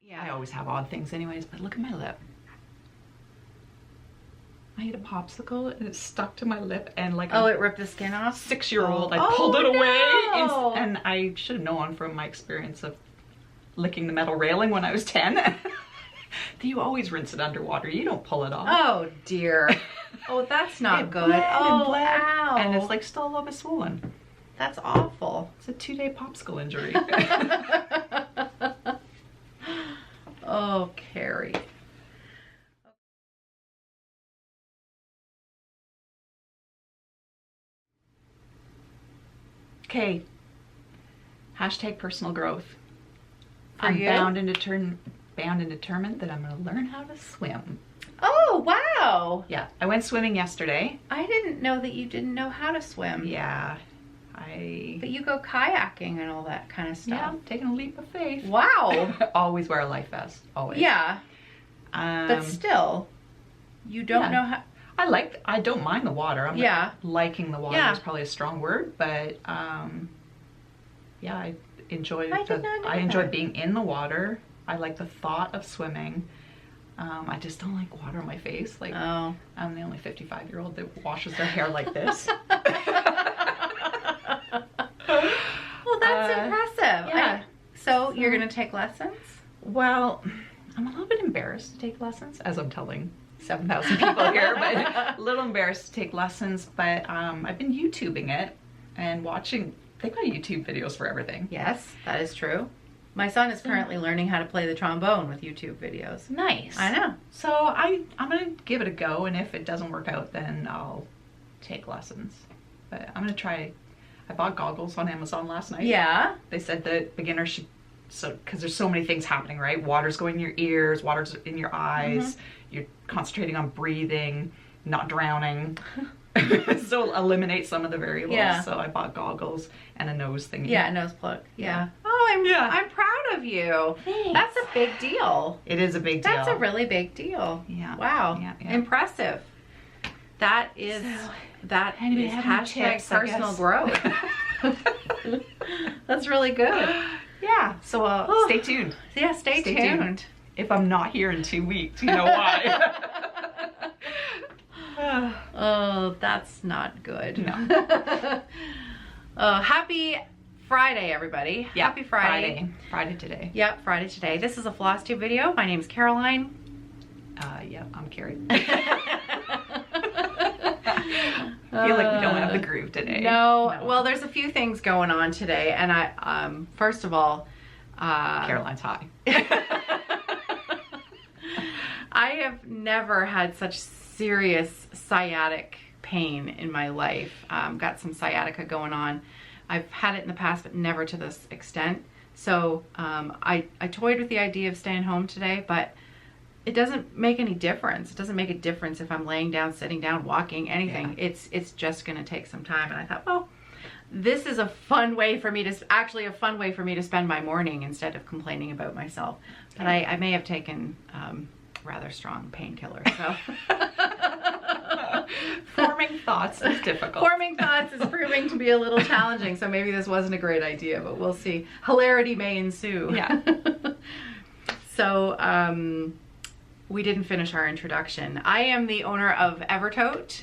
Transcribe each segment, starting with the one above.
Yeah. I always have odd things anyways, but look at my lip. I ate a popsicle and it stuck to my lip, and like it ripped the skin off? 6-year-old, I pulled it away, and I should have known from my experience of licking the metal railing when I was 10 that you always rinse it underwater. You don't pull it off. Oh dear. Oh, that's not good. Bled and bled. Ow. And it's like still a little bit swollen. That's awful. It's a 2-day popsicle injury. Oh, Kerri. Okay. Hashtag personal growth. I'm bound and determined that I'm going to learn how to swim. Oh, wow. Yeah, I went swimming yesterday. I didn't know that you didn't know how to swim. Yeah, But you go kayaking and all that kind of stuff. Yeah, taking a leap of faith. Wow. Always wear a life vest, always. Yeah. But still, you don't know how... I don't mind the water. I'm not liking the water is probably a strong word, but yeah, I enjoy being in the water. I like the thought of swimming. I just don't like water on my face. Like, I'm the only 55-year-old that washes their hair like this. Well, that's impressive. Yeah. So you're going to take lessons? Well, I'm a little bit embarrassed to take lessons, as I'm telling 7,000 people here, but a little embarrassed to take lessons. But I've been YouTubing it and watching. They've got YouTube videos for everything. Yes, that is true. My son is currently learning how to play the trombone with YouTube videos. Nice. I know. So I'm going to give it a go, and if it doesn't work out, then I'll take lessons. But I'm going to try. I bought goggles on Amazon last night. Yeah. They said that beginners should, because there's so many things happening, right? Water's going in your ears, water's in your eyes, you're concentrating on breathing, not drowning. So eliminate some of the variables. Yeah. So I bought goggles and a nose thingy. Yeah, nose plug. Yeah. Oh, I'm proud of you. Thanks. That's a big deal. It is a big deal. That's a really big deal. Yeah. Wow. Yeah. Impressive. That is hashtag personal growth. That's really good. Yeah. So stay tuned. Yeah, stay tuned. If I'm not here in 2 weeks, you know why. Oh, that's not good. No. Happy Friday, everybody. Yeah, Happy Friday. Friday today. Yep, Friday today. This is a Flosstube video. My name's Caroline. Yeah, I'm Kerri. I feel like we don't have the groove today. No. Well, there's a few things going on today, and I, first of all, Caroline's high. I have never had such serious sciatic pain in my life. Got some sciatica going on. I've had it in the past, but never to this extent. So I toyed with the idea of staying home today, but it doesn't make any difference. It doesn't make a difference if I'm laying down, sitting down, walking, anything. Yeah. It's just going to take some time. And I thought, well, this is a fun way for me to, actually a fun way for me to spend my morning instead of complaining about myself. But I may have taken rather strong painkillers. So. Forming thoughts is difficult. Forming thoughts is proving to be a little challenging, so maybe this wasn't a great idea, but we'll see. Hilarity may ensue. Yeah. So, we didn't finish our introduction. I am the owner of Evertote.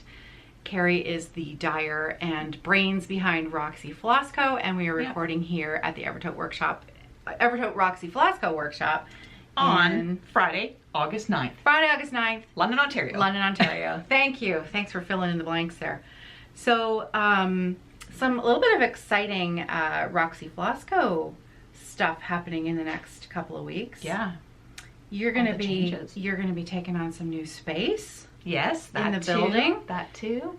Kerri is the dyer and brains behind Roxy Floss Co, and we are recording here at the Evertote workshop, Evertote Roxy Floss Co workshop on Friday, August 9th. Floss London, Ontario. London, Ontario. Thank you. Thanks for filling in the blanks there. So, a little bit of exciting Roxy Floss Co stuff happening in the next couple of weeks. Yeah. You're gonna be taking on some new space. Yes, that in the too. building. That too.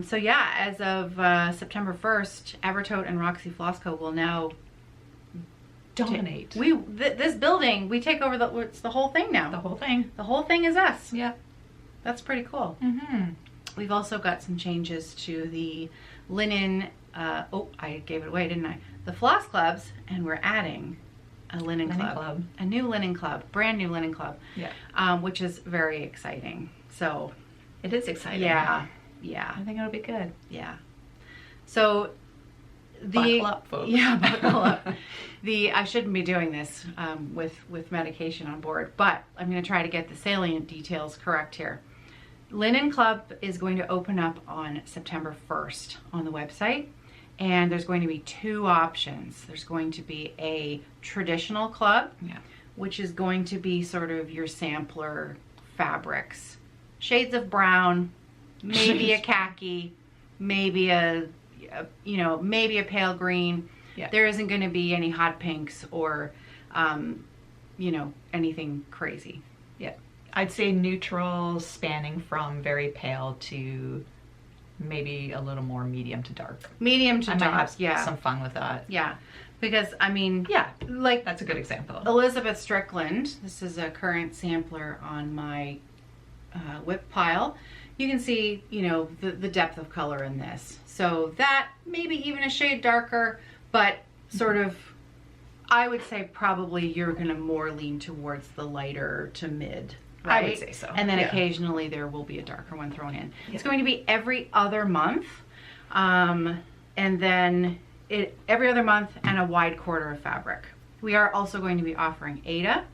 So yeah, as of September 1st, Evertote and Roxy Floss Co will now dominate. This building, we take over it's the whole thing now. The whole thing. The whole thing is us. Yeah. That's pretty cool. Mm-hmm. We've also got some changes to the linen, oh, I gave it away, didn't I? The floss clubs, and we're adding a linen club. A new linen club, brand new linen club. Yeah. Which is very exciting. So it is exciting. Yeah. Yeah. I think it'll be good. Yeah. So Buckle up, folks. Yeah, buckle up. I shouldn't be doing this with medication on board, but I'm going to try to get the salient details correct here. Linen Club is going to open up on September 1st on the website, and there's going to be 2 options. There's going to be a traditional club, which is going to be sort of your sampler fabrics, shades of brown, maybe a khaki, maybe maybe a pale green. There isn't going to be any hot pinks or anything crazy. I'd say neutrals spanning from very pale to maybe a little more medium to dark. Medium to dark, I might have some fun with that. Yeah, because I mean, like that's a good example. Elizabeth Strickland, this is a current sampler on my whip pile. You can see, the depth of color in this. So that maybe even a shade darker, but sort of, I would say probably you're going to more lean towards the lighter to mid. Right? I would say so. And then occasionally there will be a darker one thrown in. It's going to be every other month. And then every other month and a wide quarter of fabric. We are also going to be offering Aida.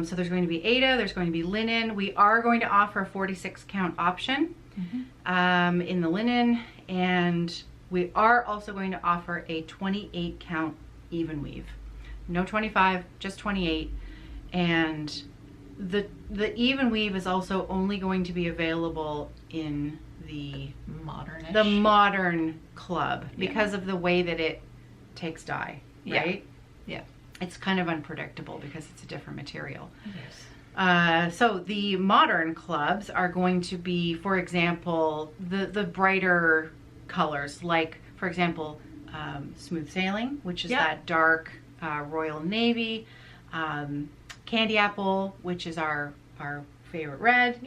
So there's going to be Aida, there's going to be linen. We are going to offer a 46 count option in the linen. And we are also going to offer a 28 count even weave. No 25, just 28. And the even weave is also only going to be available in the modern club because of the way that it takes dye, right? Yeah. It's kind of unpredictable because it's a different material. Yes. So the modern clubs are going to be, for example, the brighter colors, like for example, Smooth Sailing, which is that dark royal navy. Candy Apple, which is our favorite red.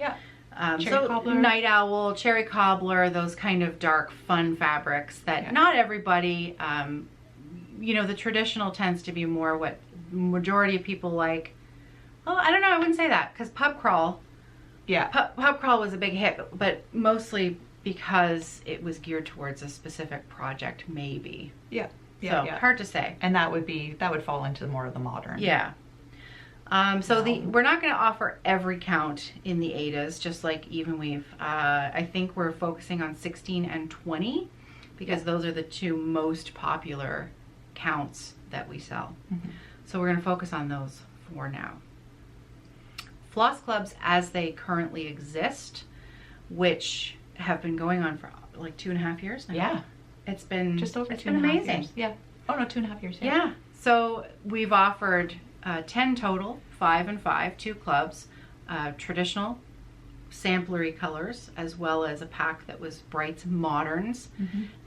Cherry Cobbler. Night Owl, Cherry Cobbler, those kind of dark, fun fabrics that not everybody, the traditional tends to be more what majority of people like. Well, I don't know, I wouldn't say that, because Pub Crawl, Pub Crawl was a big hit, but mostly because it was geared towards a specific project, maybe. Hard to say. And that would fall into more of the modern. We're not going to offer every count in the Aidas, just like even weave. I think we're focusing on 16 and 20 because those are the 2 most popular counts that we sell. So we're going to focus on those for now. Floss clubs as they currently exist, which have been going on for like 2.5 years now. It's been just over it's 2.5 been amazing. years. Oh no, 2.5 years. So we've offered 10 total, 5 and 5, 2 clubs, traditional samplery colors, as well as a pack that was Brights Moderns.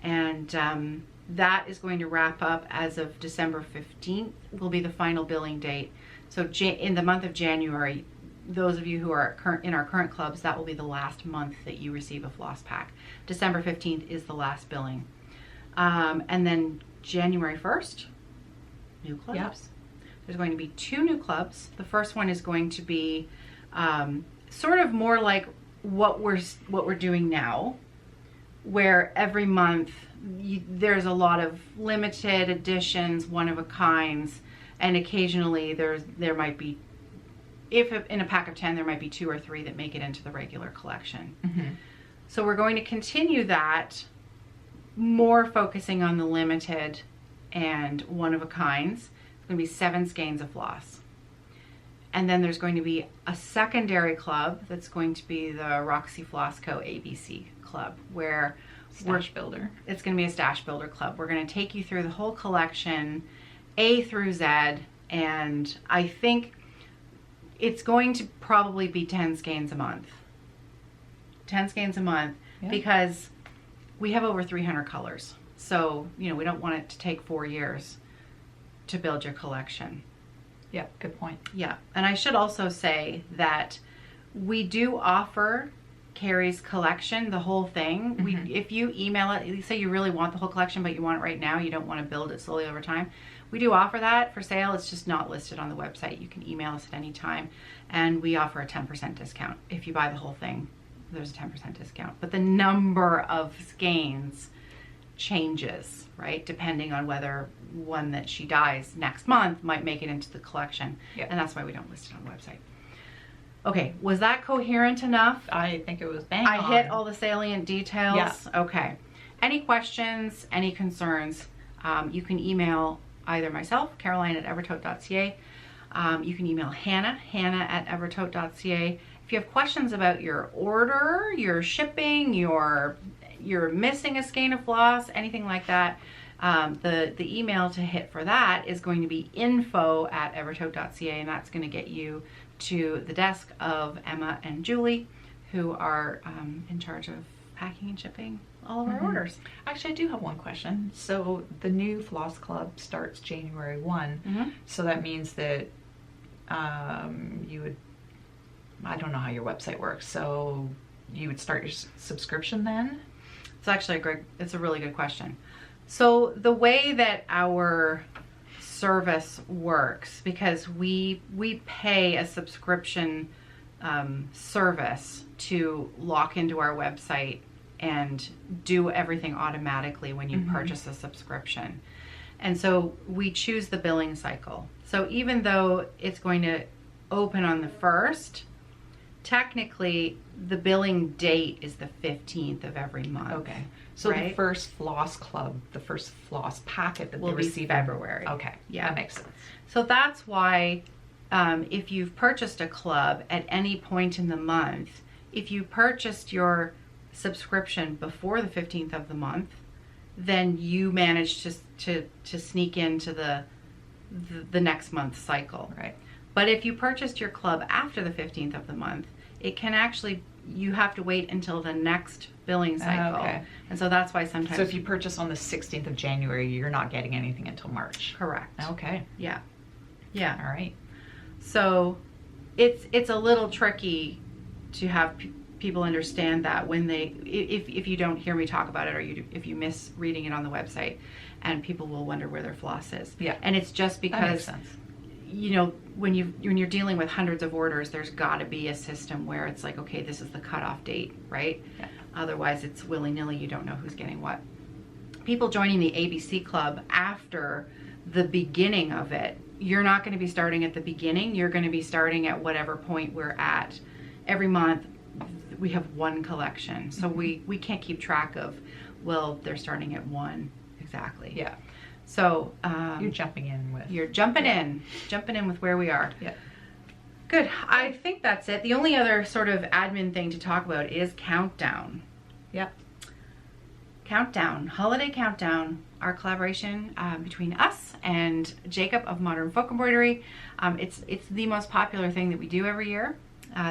And that is going to wrap up as of December 15th will be the final billing date. So in the month of January, those of you who are in our current clubs, that will be the last month that you receive a floss pack. December 15th is the last billing. And then January 1st, new clubs. There's going to be 2 new clubs. The first one is going to be sort of more like what we're doing now, where every month there's a lot of limited editions, one-of-a-kinds, and occasionally there might be, if in a pack of 10, there might be 2 or 3 that make it into the regular collection. So we're going to continue that, more focusing on the limited and one-of-a-kinds. It's going to be 7 skeins of floss. And then there's going to be a secondary club that's going to be the Roxy Floss Co ABC club, where Stash Builder. It's going to be a Stash Builder club. We're going to take you through the whole collection, A through Z, and I think it's going to probably be 10 skeins a month. 10 skeins a month, because we have over 300 colors. So, we don't want it to take 4 years to build your collection. Yeah, good point. Yeah, and I should also say that we do offer Kerri's collection, the whole thing. If you email it, say you really want the whole collection, but you want it right now, you don't want to build it slowly over time, we do offer that for sale. It's just not listed on the website. You can email us at any time, and we offer a 10% discount. If you buy the whole thing, there's a 10% discount. But the number of skeins changes, right? Depending on whether one that she dyes next month might make it into the collection. Yeah. And that's why we don't list it on the website. Okay, was that coherent enough? I think it was bang on. I hit all the salient details? Yeah. Okay. Any questions, any concerns, you can email either myself, Caroline@evertote.ca. You can email Hannah at evertote.ca. If you have questions about your order, your shipping, you're missing a skein of floss, anything like that, the email to hit for that is going to be info@evertote.ca, and that's going to get you to the desk of Emma and Julie, who are in charge of packing and shipping all of our orders. Actually, I do have one question. So the new Floss Club starts January 1. So that means that you would, I don't know how your website works, so you would start your subscription then? It's actually it's a really good question. So the way that our service works, because we pay a subscription service to lock into our website and do everything automatically when you purchase a subscription. And so we choose the billing cycle. So even though it's going to open on the 1st, technically the billing date is the 15th of every month. Okay. So the first Floss Club, the first floss packet that will they receive be February. Okay. Yeah, that makes sense. So that's why if you've purchased a club at any point in the month, if you purchased your subscription before the 15th of the month, then you managed to sneak into the next month's cycle. Right. But if you purchased your club after the 15th of the month, it can actually, you have to wait until the next billing cycle. Okay. And so that's why sometimes. So if you purchase on the 16th of January, you're not getting anything until March. Correct. Okay. Yeah. Yeah. All right. So it's a little tricky to have people understand that when they, if you don't hear me talk about it, or if you miss reading it on the website, and people will wonder where their floss is. Yeah. And it's just because, that makes sense. You know, when you're dealing with hundreds of orders, there's got to be a system where it's like, okay, this is the cutoff date, right? Yeah. Otherwise, it's willy-nilly. You don't know who's getting what. People joining the ABC Club after the beginning of it, you're not going to be starting at the beginning. You're going to be starting at whatever point we're at. Every month, we have one collection. So we can't keep track of, well, they're starting at 1 exactly. Yeah. So you're jumping in with. You're jumping in with where we are. Yeah. Good. I think that's it. The only other sort of admin thing to talk about is Countdown. Yep. Countdown, holiday countdown, our collaboration between us and Jacob of Modern Folk Embroidery. It's the most popular thing that we do every year.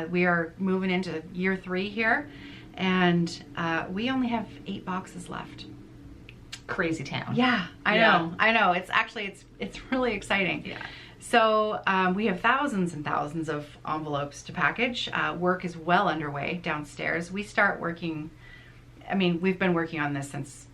We are moving into year 3 here, and we only have 8 boxes left. Crazy town. Yeah, I know. It's actually, it's really exciting. Yeah. So we have thousands and thousands of envelopes to package. Work is well underway downstairs. We start working, I mean, we've been working on this since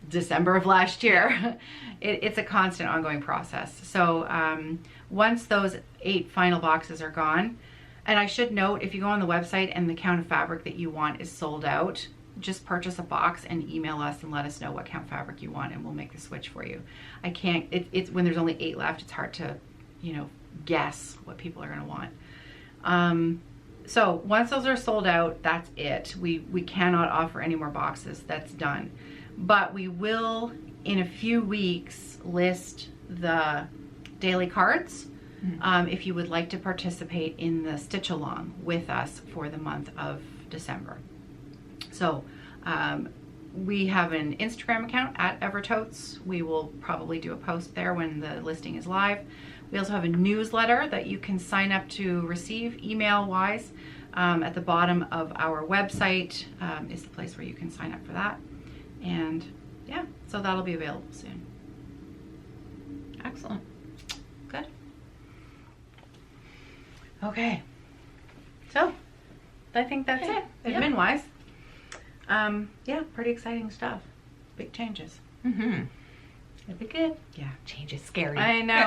December of last year. It's a constant ongoing process. So once those 8 final boxes are gone, and I should note, if you go on the website and the count of fabric that you want is sold out, just purchase a box and email us and let us know what count fabric you want, and we'll make the switch for you. I can't, it's when there's only 8 left, it's hard to, you know, guess what people are going to want. So once those are sold out, that's it. We cannot offer any more boxes. That's done. But we will, in a few weeks, list the daily cards if you would like to participate in the stitch along with us for the month of December. So we have an Instagram account at Evertotes. We will probably do a post there when the listing is live. We also have a newsletter that you can sign up to receive email-wise. At the bottom of our website is the place where you can sign up for that. And yeah, so that'll be available soon. Excellent. Good. Okay. So I think that's it, admin-wise. Yeah, pretty exciting stuff. Big changes. It'll be good. Yeah. Change is scary. I know.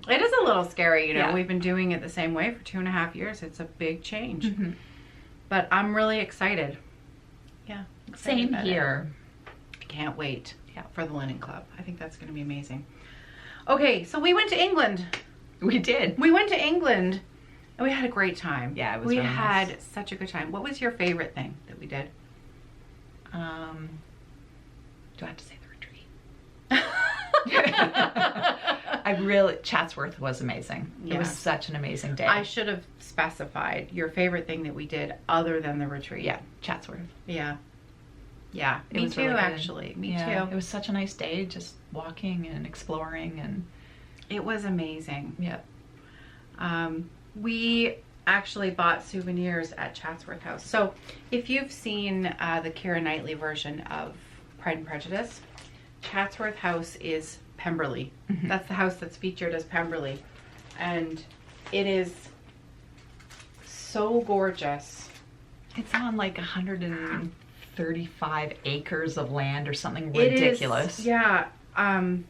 It is a little scary, you know. Yeah. We've been doing it the same way for 2.5 years. It's a big change. But I'm really excited. Yeah. Same here. can't wait for the Linen Club. I think that's going to be amazing. Okay, so we went to England. We did. We went to England and we had a great time. Yeah, it was We really had nice. such a good time. What was your favorite thing that we did? Do I have to say the retreat? Chatsworth was amazing. Yeah. It was such an amazing day. I should have specified your favorite thing that we did other than the retreat. Yeah, Chatsworth. Yeah. Yeah, It me was too, really good. actually. Me Yeah, too. it was such a nice day, just walking and exploring, and It was amazing. yeah. We actually bought souvenirs at Chatsworth House. So if you've seen the Keira Knightley version of Pride and Prejudice, Chatsworth House is Pemberley. Mm-hmm. That's the house that's featured as Pemberley. And it is so gorgeous. It's on like 135 acres of land or something ridiculous. It is, yeah. And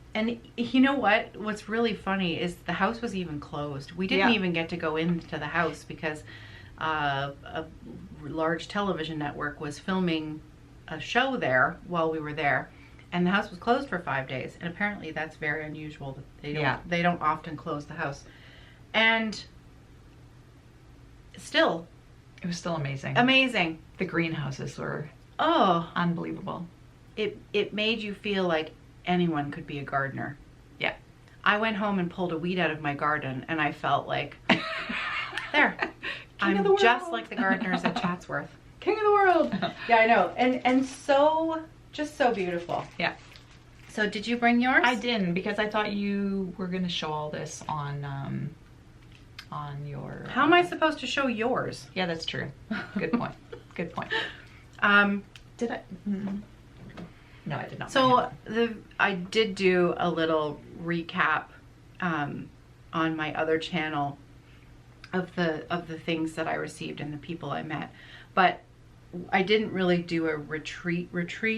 you know what? What's really funny is the house was even closed. We didn't even get to go into the house because a large television network was filming a show there while we were there, and the house was closed for 5 days. And apparently that's very unusual. That they don't often close the house. And still, It was still amazing. amazing. The greenhouses were Oh, unbelievable. it made you feel like anyone could be a gardener. Yeah. I went home and pulled a weed out of my garden, and I felt like, there, King of the I'm just world. like the gardeners at Chatsworth. King of the world. Yeah, I know, and so, just so beautiful. Yeah. So did you bring yours? I didn't, because I thought you were going to show all this on your... How am I supposed to show yours? Yeah, that's true. Good point. Good point. Did I? No, I did not. So I did do a little recap on my other channel of the things that I received and the people I met, but I didn't really do a retreat.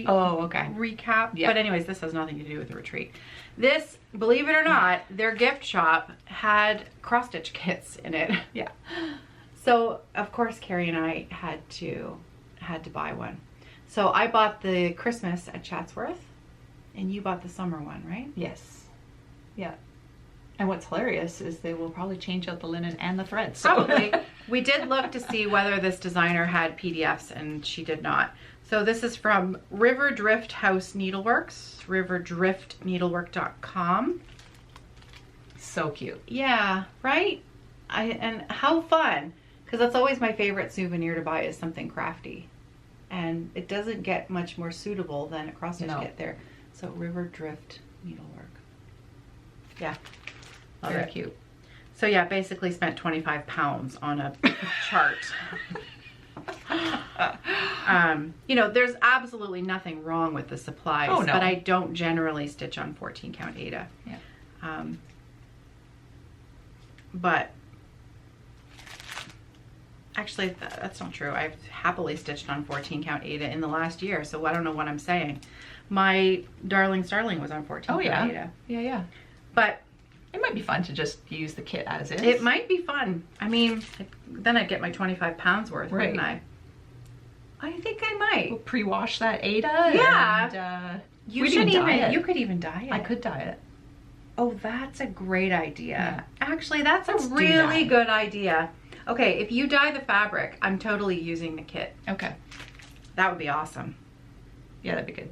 Oh, okay. Recap. Yeah. But anyways, this has nothing to do with the retreat. This, believe it or not, their gift shop had cross stitch kits in it. Yeah. So of course Kerri and I had to buy one. So I bought the Christmas at Chatsworth, and you bought the summer one, right? Yes. Yeah. And what's hilarious is they will probably change out the linen and the threads. So. Probably. We did look to see whether this designer had PDFs, and she did not. So this is from River Drift House Needleworks, riverdriftneedlework.com. So cute. Yeah, right? And how fun. Because that's always my favorite souvenir to buy, is something crafty. And it doesn't get much more suitable than a cross stitch kit there. So River Drift Needlework. Yeah. Very cute. So yeah, basically spent 25 pounds on a chart. You know, there's absolutely nothing wrong with the supplies, Oh, no. but I don't generally stitch on 14 count Aida. Yeah. But actually, that's not true. I've happily stitched on 14 count Aida in the last year, so I don't know what I'm saying. My Darling Starling was on 14 count Aida. Yeah. But it might be fun to just use the kit as is. it might be fun. I mean, then I'd get my 25 pounds worth, wouldn't I? I think I might. We'll pre-wash that Aida. Yeah. And, You we should didn't dye it. you could even dye it. I could dye it. Oh, that's a great idea. Yeah. Actually, that's Let's a do really that. good idea. Okay, if you dye the fabric, I'm totally using the kit. Okay. That would be awesome. Yeah, that'd be good.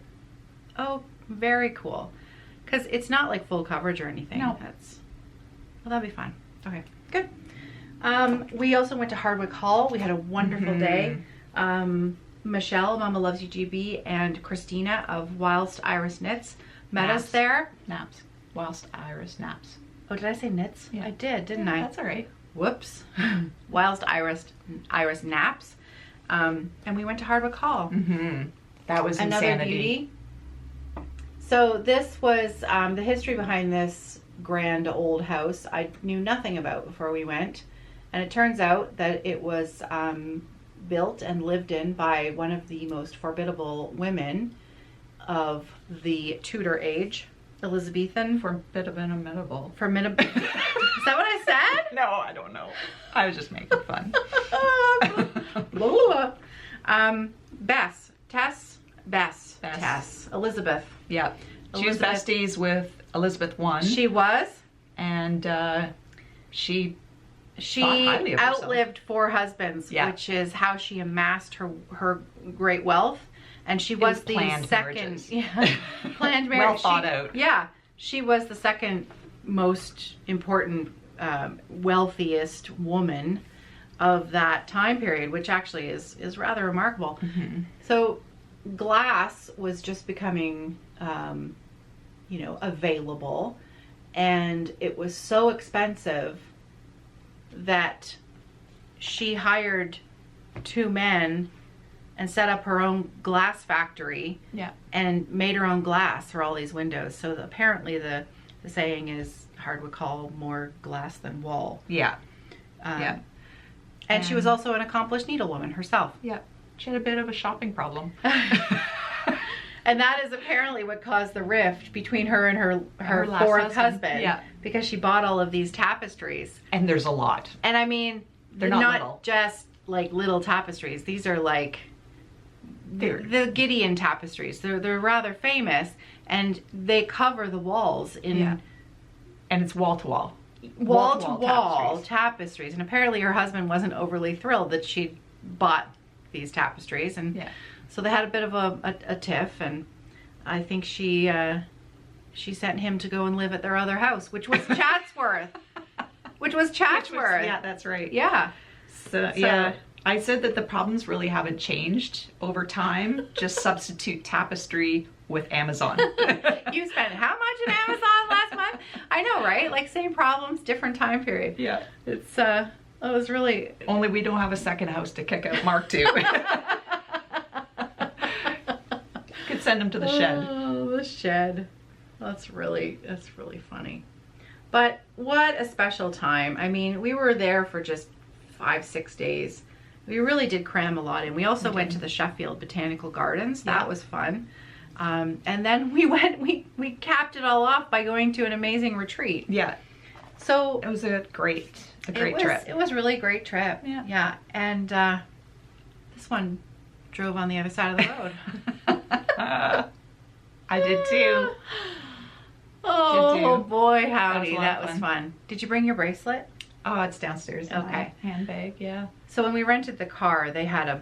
Oh, very cool. Because it's not like full coverage or anything. No. Well, that'd be fun. Okay, good. We also went to Hardwick Hall. We had a wonderful day. Michelle, Mama Loves You GB, and Christina of Whilst Iris Knits met us there. Naps. Whilst Iris naps. Oh, did I say knits? Yeah. I did, didn't I? That's all right. Whoops. Whilst Iris naps. And we went to Hardwick Hall. That was Another insanity. beauty. So this was the history behind this grand old house I knew nothing about before we went. And it turns out that it was built and lived in by one of the most formidable women of the Tudor age, Elizabethan. Formidable. Is that what I said? No, I don't know. I was just making fun. Tess Bess. Tess. Elizabeth. Yeah. She was besties with Elizabeth I. She was. And she outlived 4 husbands, which is how she amassed her great wealth. And she was the second planned marriage. Well thought out. Yeah. She was the second most important, wealthiest woman of that time period, which actually is rather remarkable. Mm-hmm. So glass was just becoming, available, and it was so expensive that she hired 2 men and set up her own glass factory. Yeah. And made her own glass for all these windows. So apparently the saying is Hardwick Hall, more glass than wall. Yeah. And she was also an accomplished needlewoman herself. Yeah. She had a bit of a shopping problem. And that is apparently what caused the rift between her and her 4th husband. Yeah. Because she bought all of these tapestries. And there's a lot. And I mean, they're not little. Just like little tapestries. These are like the Gideon tapestries. They're rather famous, and they cover the walls in. Yeah. And it's wall to wall. Wall to wall tapestries. And apparently her husband wasn't overly thrilled that she bought these tapestries, and so they had a bit of a tiff, and I think she sent him to go and live at their other house, which was Chatsworth. Yeah, that's right. Yeah. So yeah, I said that the problems really haven't changed over time. Just substitute tapestry with Amazon. You spent how much in Amazon last month? I know, right? Like same problems, different time period. Yeah. It's it was really. Only we don't have a second house to kick out Mark to. Could send him to the shed. Oh, the shed. That's really funny. But what a special time. I mean, we were there for just 5-6 days. We really did cram a lot in. We also went to the Sheffield Botanical Gardens. That was fun. And then we capped it all off by going to an amazing retreat. Yeah. So it was a great trip. It was really a great trip. Yeah. Yeah. And this one drove on the other side of the road. I did too. Oh boy, howdy. That was fun. Did you bring your bracelet? Oh, it's downstairs in my handbag, yeah. So when we rented the car, they had a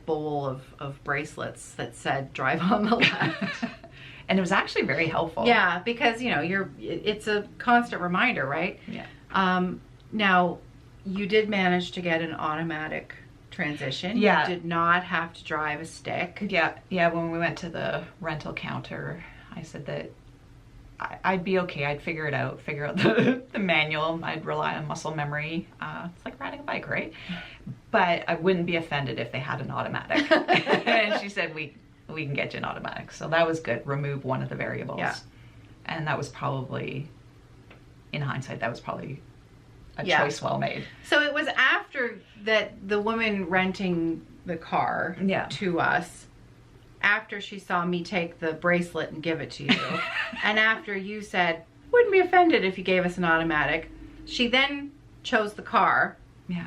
bowl of bracelets that said drive on the left. And it was actually very helpful. Yeah, because it's a constant reminder, right? Yeah. Now you did manage to get an automatic transmission. Yeah. You did not have to drive a stick. Yeah. Yeah, when we went to the rental counter, I said that I'd be okay. I'd figure it out, figure out the manual. I'd rely on muscle memory. It's like riding a bike, right? But I wouldn't be offended if they had an automatic. And she said, we can get you an automatic. So that was good. Remove one of the variables. Yeah. And that was probably, in hindsight, that was probably a choice well made. So it was after that the woman renting the car to us, after she saw me take the bracelet and give it to you, and after you said, wouldn't be offended if you gave us an automatic, she then chose the car. Yeah.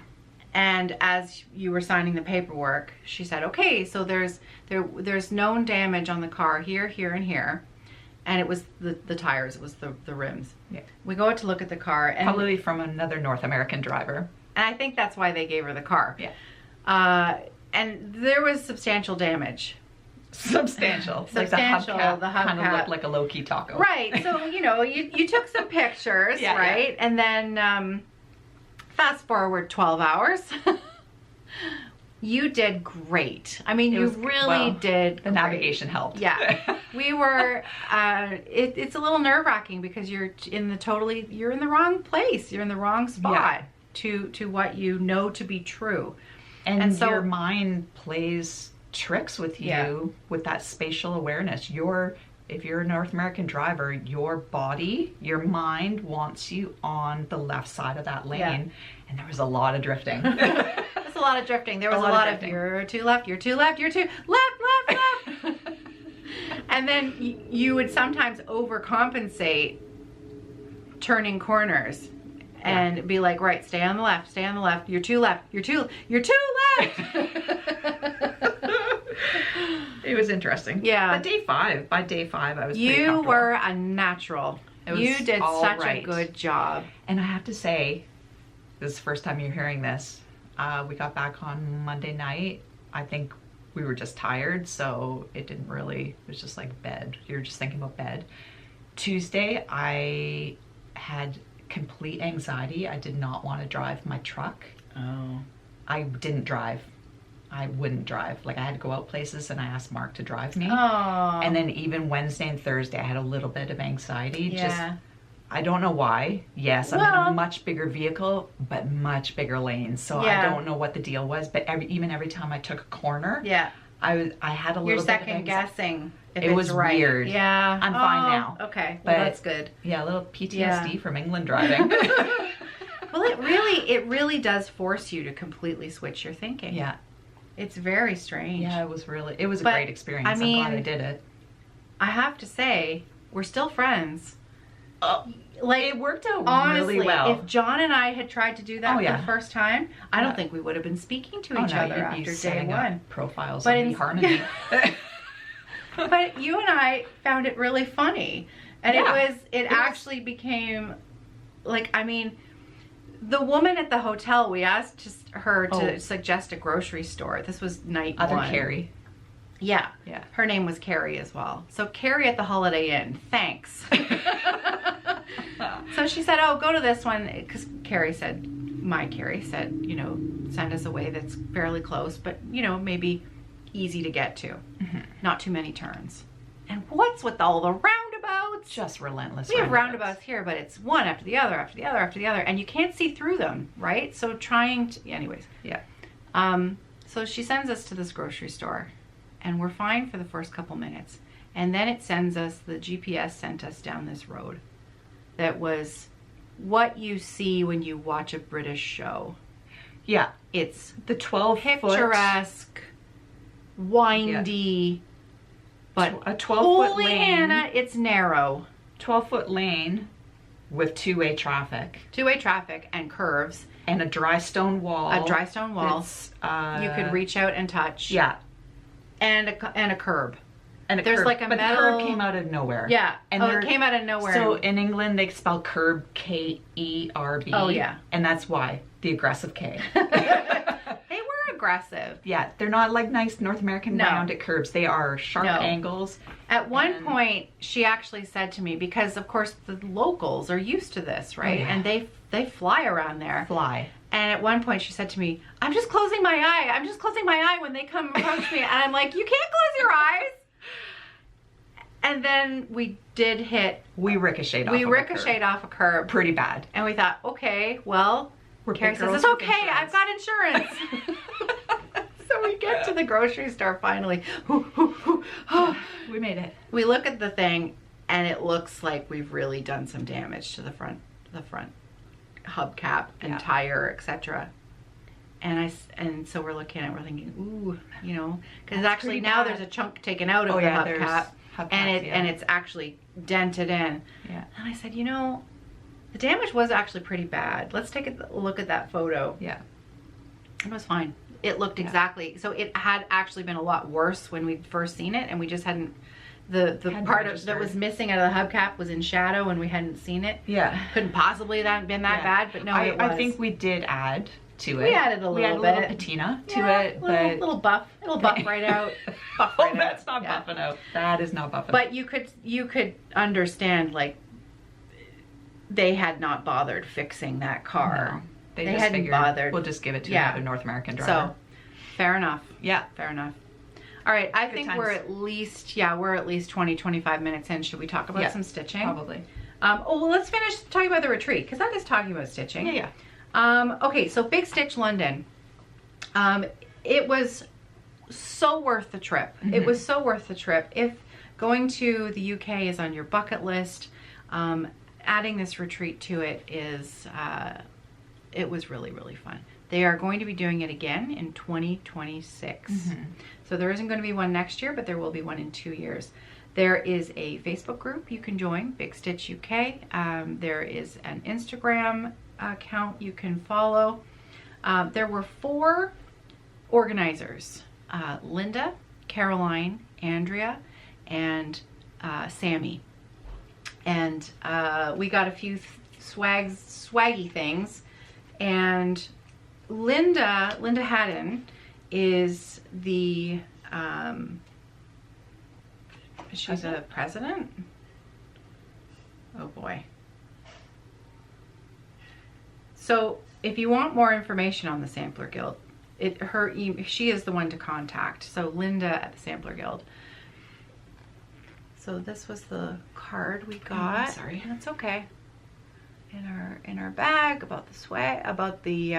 And as you were signing the paperwork, she said, okay, so there's known damage on the car here, here, and here. And it was the tires, it was the rims. Yeah. We go out to look at the car. And probably from another North American driver. And I think that's why they gave her the car. Yeah. And there was substantial damage. Substantial. Like the hubcap kind of looked like a low-key taco. Right. So, you took some pictures, right? Yeah. And then fast forward 12 hours. You did great. I mean, you really did. The navigation helped. Yeah. We were, it's a little nerve-wracking because you're in the wrong place. You're in the wrong spot to what you know to be true. And so your mind plays tricks with you with that spatial awareness. If you're a North American driver, your body, your mind wants you on the left side of that lane. And there was a lot of drifting. There's a lot of drifting. There was a lot of you're too left, you're too left, you're too left. And then you would sometimes overcompensate turning corners and be like, right, stay on the left, you're too left, you're too left. It was interesting. Yeah. But by day five, I was pretty comfortable. You were a natural. You did such a good job. And I have to say, this is the first time you're hearing this. We got back on Monday night. I think we were just tired, so it didn't really, it was just like bed. You're just thinking about bed. Tuesday, I had complete anxiety. I did not want to drive my truck. Oh. I didn't drive. I wouldn't drive. Like, I had to go out places and I asked Mark to drive me. Oh. And then even Wednesday and Thursday, I had a little bit of anxiety. Yeah. Just, I don't know why. Yes, I'm in a much bigger vehicle, but much bigger lanes. So I don't know what the deal was. But even every time I took a corner, I had a little bit of second guessing. If it was right. weird. Yeah. I'm fine now. Okay. Well, that's good. Yeah, a little PTSD from England driving. Well, it really does force you to completely switch your thinking. Yeah. It's very strange. Yeah, it was a great experience. I'm glad I did it. I have to say, we're still friends. Like, it worked out honestly, really well. If John and I had tried to do that for the first time, I don't think we would have been speaking to each other after day one. Profiles but in harmony. But you and I found it really funny. And it actually became, like, I mean, the woman at the hotel, we asked her to suggest a grocery store. This was night one. Kerri. Yeah. Her name was Kerri as well. So Kerri at the Holiday Inn, thanks. So she said, oh, go to this one, because Kerri said, you know, send us a way that's fairly close, but, you know, maybe easy to get to. Mm-hmm. Not too many turns. And what's with all the roundabouts? Just relentless. We have roundabouts here, but it's one after the other, after the other, after the other, and you can't see through them, right? So anyways. Yeah. So she sends us to this grocery store, and we're fine for the first couple minutes. And then the GPS sent us down this road that was what you see when you watch a British show. Yeah. It's the 12 picturesque, windy, but a 12-foot lane. Hannah, it's narrow. 12-foot lane with two-way traffic. Two-way traffic and curves. And a dry stone wall. A dry stone wall. You could reach out and touch. Yeah. And a curb. And there's curb. like a but metal. The curb came out of nowhere. Yeah. And it came out of nowhere. So in England they spell curb K-E-R-B. Oh yeah. And that's why the aggressive K. They were aggressive. Yeah, they're not like nice North American rounded curbs. They are sharp angles. At one point, she actually said to me, because of course the locals are used to this, right? And they fly around there. And at one point she said to me, I'm just closing my eye. I'm just closing my eye when they come approach me. And I'm like, you can't close your eyes. And then we ricocheted off a curb. Pretty bad. And we thought, okay, well, Kerri says, it's okay, I've got insurance. So we get to the grocery store finally. We made it. We look at the thing and it looks like we've really done some damage to the front hubcap and tire, etc. And so we're looking at it, we're thinking, ooh, you know, because actually now there's a chunk taken out of the hubcap. And it's actually dented in. Yeah. And I said, you know, the damage was actually pretty bad. Let's take a look at that photo. Yeah. It was fine. It looked exactly, so it had actually been a lot worse when we'd first seen it, and we just hadn't, the part that was missing out of the hubcap was in shadow and we hadn't seen it. Yeah. Couldn't possibly have been that bad, but no, it was. I think we did add to it. We added a little bit. Patina to it. But little buff. It'll buff right out. Buff right out. That's not buffing out. That is not buffing out. But you could understand, like, they had not bothered fixing that car. No. They just hadn't figured, bothered. We'll just give it to another North American driver. So, fair enough. Yeah. Fair enough. All right, I think we're at least 20, 25 minutes in. Should we talk about some stitching? Probably. Well, let's finish talking about the retreat, because that is talking about stitching. Yeah. Okay, so Big Stitch London. It was so worth the trip. Mm-hmm. It was so worth the trip. If going to the UK is on your bucket list, adding this retreat to it is, it was really, really fun. They are going to be doing it again in 2026. Mm-hmm. So there isn't going to be one next year, but there will be one in 2 years. There is a Facebook group you can join, Big Stitch UK. There is an Instagram account you can follow. There were 4 organizers, Linda, Caroline, Andrea, and Sammy. And we got a few swaggy things. And Linda Haddon is the, she's a president? Oh boy. So if you want more information on the Sampler Guild, she is the one to contact. So Linda at the Sampler Guild. So this was the card we got. Sorry. That's okay. In our bag about the swag, about the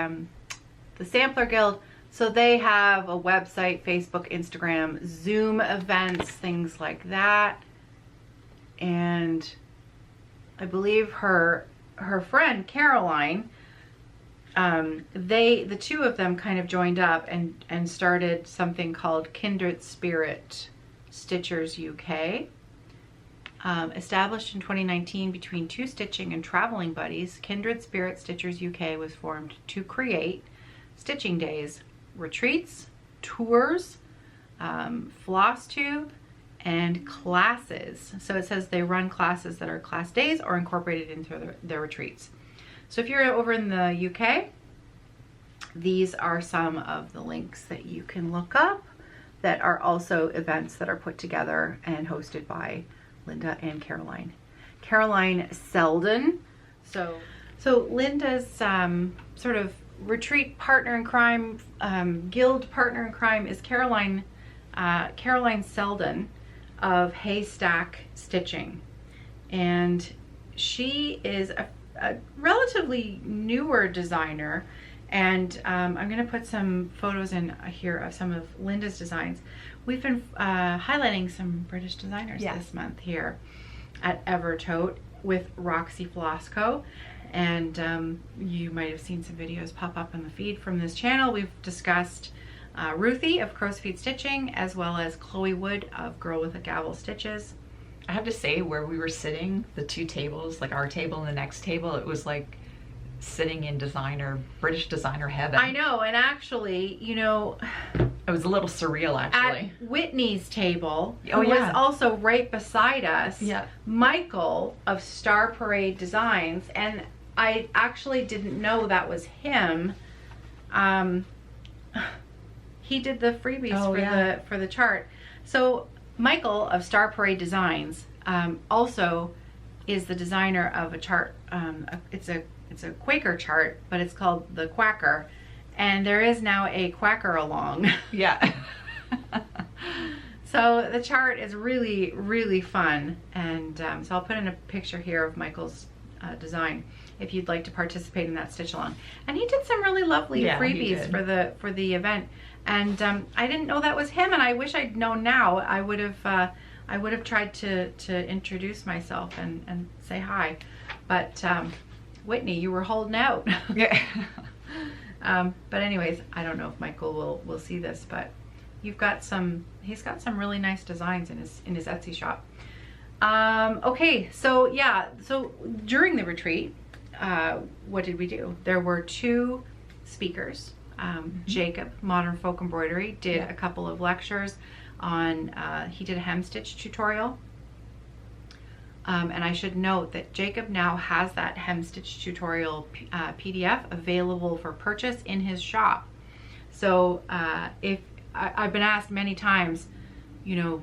Sampler Guild. So they have a website, Facebook, Instagram, Zoom events, things like that. And I believe her friend Caroline, the two of them kind of joined up and started something called Kindred Spirit Stitchers UK. Established in 2019 between two stitching and traveling buddies, Kindred Spirit Stitchers UK was formed to create stitching days, retreats, tours, Flosstube, and classes. So it says they run classes that are class days or incorporated into their retreats. So if you're over in the UK, these are some of the links that you can look up that are also events that are put together and hosted by Linda and Caroline. Caroline Selden. So Linda's sort of retreat partner in crime, guild partner in crime is Caroline Selden of Haystack Stitching. And she is a relatively newer designer. And I'm going to put some photos in here of some of Linda's designs. We've been highlighting some British designers this month here at Evertote with Roxy Floss Co. And you might have seen some videos pop up on the feed from this channel. We've discussed Ruthie of Crow's Feet Stitching, as well as Chloe Wood of Girl with a Gavel Stitches. I have to say, where we were sitting, the two tables, like our table and the next table, it was like sitting in British designer heaven. I know, and actually, you know, it was a little surreal actually. At Whitney's table, who was also right beside us, Michael of Star Parade Designs, and I actually didn't know that was him. He did the freebies for the chart. So Michael of Star Parade Designs also is the designer of a chart. It's a Quaker chart, but it's called the Quacker, and there is now a Quacker along. Yeah. So the chart is really, really fun, and so I'll put in a picture here of Michael's design if you'd like to participate in that stitch along. And he did some really lovely freebies for the event, and I didn't know that was him, and I wish I'd known now. I would have tried to introduce myself and say hi, but Whitney, you were holding out. Yeah. But anyways, I don't know if Michael will see this, but he's got some really nice designs in his Etsy shop. Okay, so yeah, so during the retreat, what did we do? There were two speakers. Jacob, Modern Folk Embroidery, did a couple of lectures on, he did a hem stitch tutorial. And I should note that Jacob now has that hem stitch tutorial PDF available for purchase in his shop. So if I've been asked many times, you know,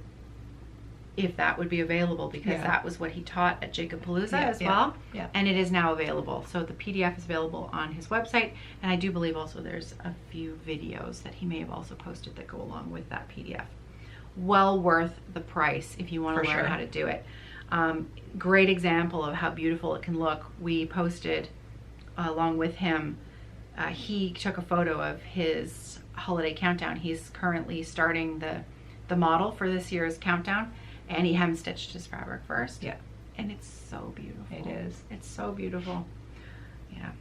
if that would be available, because that was what he taught at Jacob Palooza as well. Yeah. And it is now available. So the PDF is available on his website. And I do believe also there's a few videos that he may have also posted that go along with that PDF. Well worth the price if you want to learn how to do it. Great example of how beautiful it can look. We posted along with him, he took a photo of his holiday countdown. He's currently starting the model for this year's countdown, and he hem stitched his fabric first. Yeah. And it's so beautiful. It is. It's so beautiful. Yeah.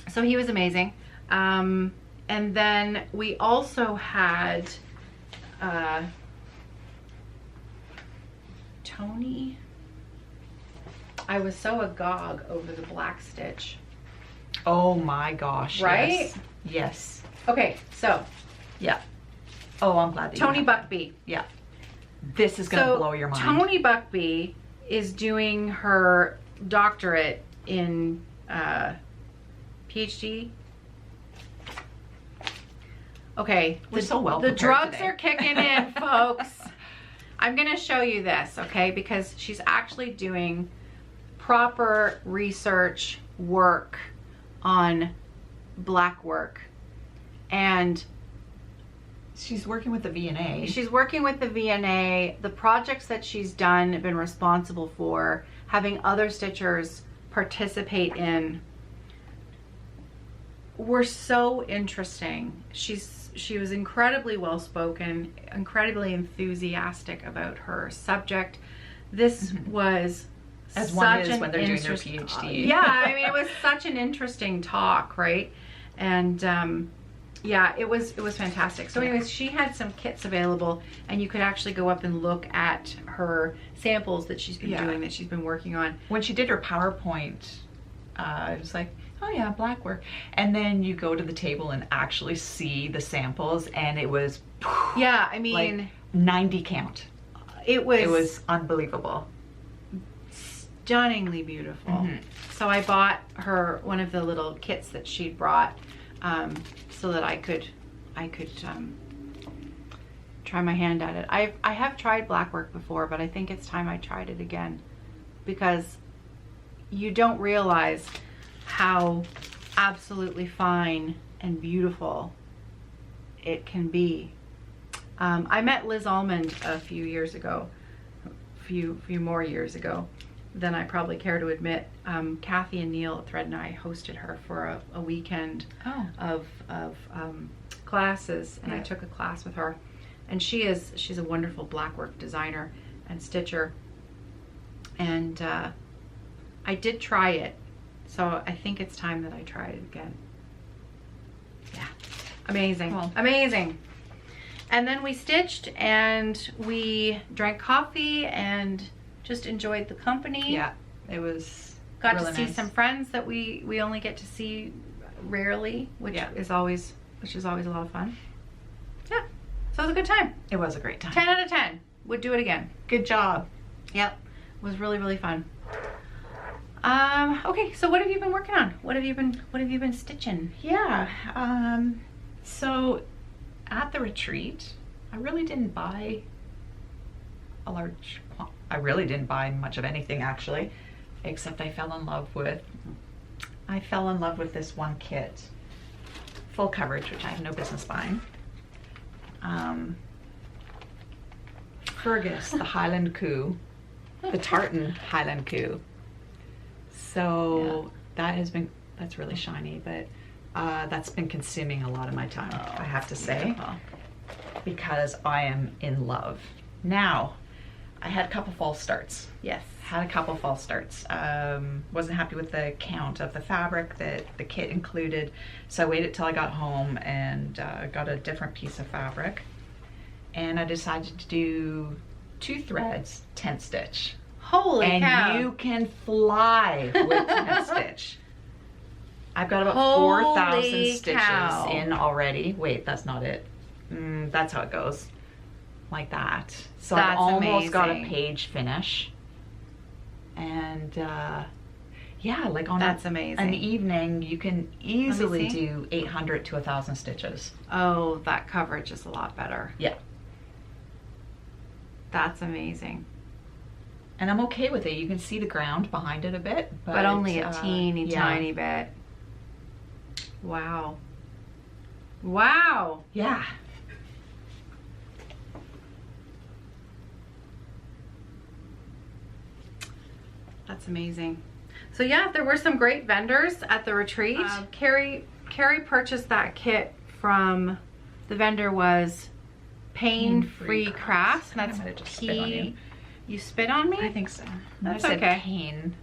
So he was amazing. And then we also had Tony. I was so agog over the black stitch. Oh my gosh. Right? Yes. Okay, so yeah. Oh, I'm glad that Tony Buckby. Yeah. This is going to blow your mind. Tony Buckby is doing her doctorate in PhD. Okay. We're so well The drugs today. are kicking in, folks. I'm going to show you this, okay? Because she's actually doing proper research work on black work. And she's working with the V&A. She's working with the V&A. The projects that she's done, been responsible for, having other stitchers participate in, were so interesting. She was incredibly well spoken, incredibly enthusiastic about her subject. This was as one is when they're doing their PhD. Yeah, I mean, it was such an interesting talk, right? And yeah, it was fantastic. So anyways, she had some kits available, and you could actually go up and look at her samples that she's been doing, that she's been working on. When she did her PowerPoint, it was like, oh yeah, black work. And then you go to the table and actually see the samples, and it was, yeah, I mean, like 90 count. It was unbelievable. Stunningly beautiful. So I bought her one of the little kits that she'd brought, so that I could try my hand at it. I have tried black work before, but I think it's time I tried it again, because you don't realize how absolutely fine and beautiful it can be. I met Liz Almond a few years ago, a few more years ago than I probably care to admit. Kathy and Neil at Thread and I hosted her for a weekend of classes, and I took a class with her. And she's a wonderful blackwork designer and stitcher. And I did try it, so I think it's time that I try it again. Yeah, amazing, amazing. And then we stitched and we drank coffee and just enjoyed the company. Yeah, it was got really to see nice. some friends that we only get to see rarely, which is always a lot of fun. Yeah, so it was a good time. It was a great time. 10 out of 10. Would do it again. Good job. Yep, it was really, really fun. Okay, so what have you been working on? What have you been stitching? Yeah, so at the retreat, I really didn't buy I really didn't buy much of anything, actually, except I fell in love with this one kit, full coverage, which I have no business buying. Fergus, the Highland Coup, the tartan Highland Coup. So that's really shiny, but that's been consuming a lot of my time, I have to say, because I am in love. Now, I had a couple false starts. Yes. Had a couple false starts. Wasn't happy with the count of the fabric that the kit included, so I waited till I got home and got a different piece of fabric. And I decided to do 2 threads, 10 stitch. Holy cow. And you can fly with 10 stitch. I've got about 4,000 stitches in already. Wait, that's not it. That's how it goes. Like that. So I've almost got a page finish. And yeah, like on an evening, you can easily do 800 to 1,000 stitches. Oh, that coverage is a lot better. Yeah. That's amazing. And I'm okay with it. You can see the ground behind it a bit, but only a teeny tiny bit. Wow. Wow. Yeah. That's amazing. So yeah, there were some great vendors at the retreat. Kerri purchased that kit from, the vendor was Pain-Free Crafts. That's P. You spit on me? I think so. That's I said okay. pain.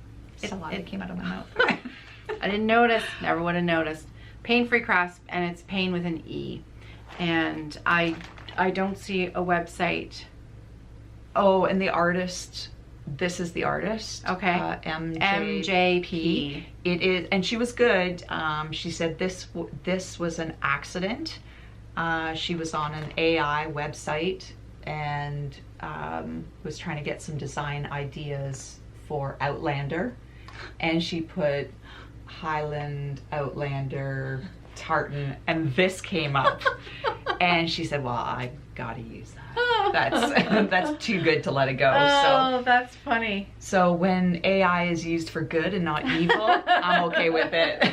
It came out of my mouth. I didn't notice. Never would have noticed. Pain-Free Crafts, and it's pain with an E. And I don't see a website. Oh, and the artist. This is the artist. Okay. MJP. It is, and she was good. She said this was an accident. She was on an AI website and was trying to get some design ideas for Outlander. And she put Highland, Outlander, tartan, and this came up. And she said, well, I gotta use that. That's too good to let it go. Oh, so that's funny. So when AI is used for good and not evil, I'm okay with it.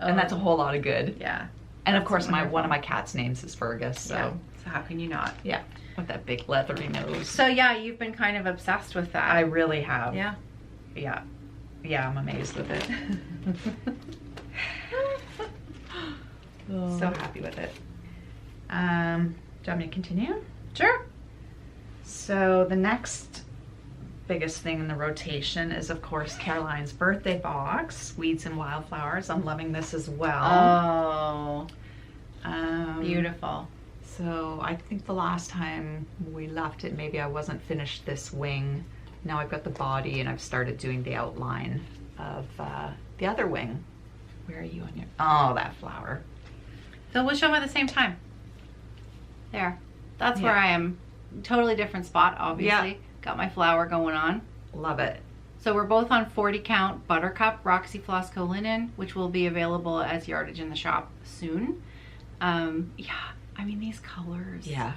And that's a whole lot of good. Yeah. And of course, one of my cat's names is Fergus. So, yeah. So how can you not? Yeah. With that big leathery nose. So yeah, you've been kind of obsessed with that. I really have. Yeah. Yeah. Yeah, I'm amazed with it. So happy with it. Do you want me to continue? Sure. So the next biggest thing in the rotation is, of course, Caroline's birthday box, Weeds and Wildflowers. I'm loving this as well. Oh, beautiful. So I think the last time we left it, maybe I wasn't finished this wing. Now I've got the body and I've started doing the outline of the other wing. Where are you on your... Oh, that flower. So we'll show them at the same time. There. That's where I am. Totally different spot, obviously. Yeah. Got my flower going on. Love it. So we're both on 40 count Buttercup Roxy Floss Co linen, which will be available as yardage in the shop soon. Yeah, I mean, these colors. Yeah.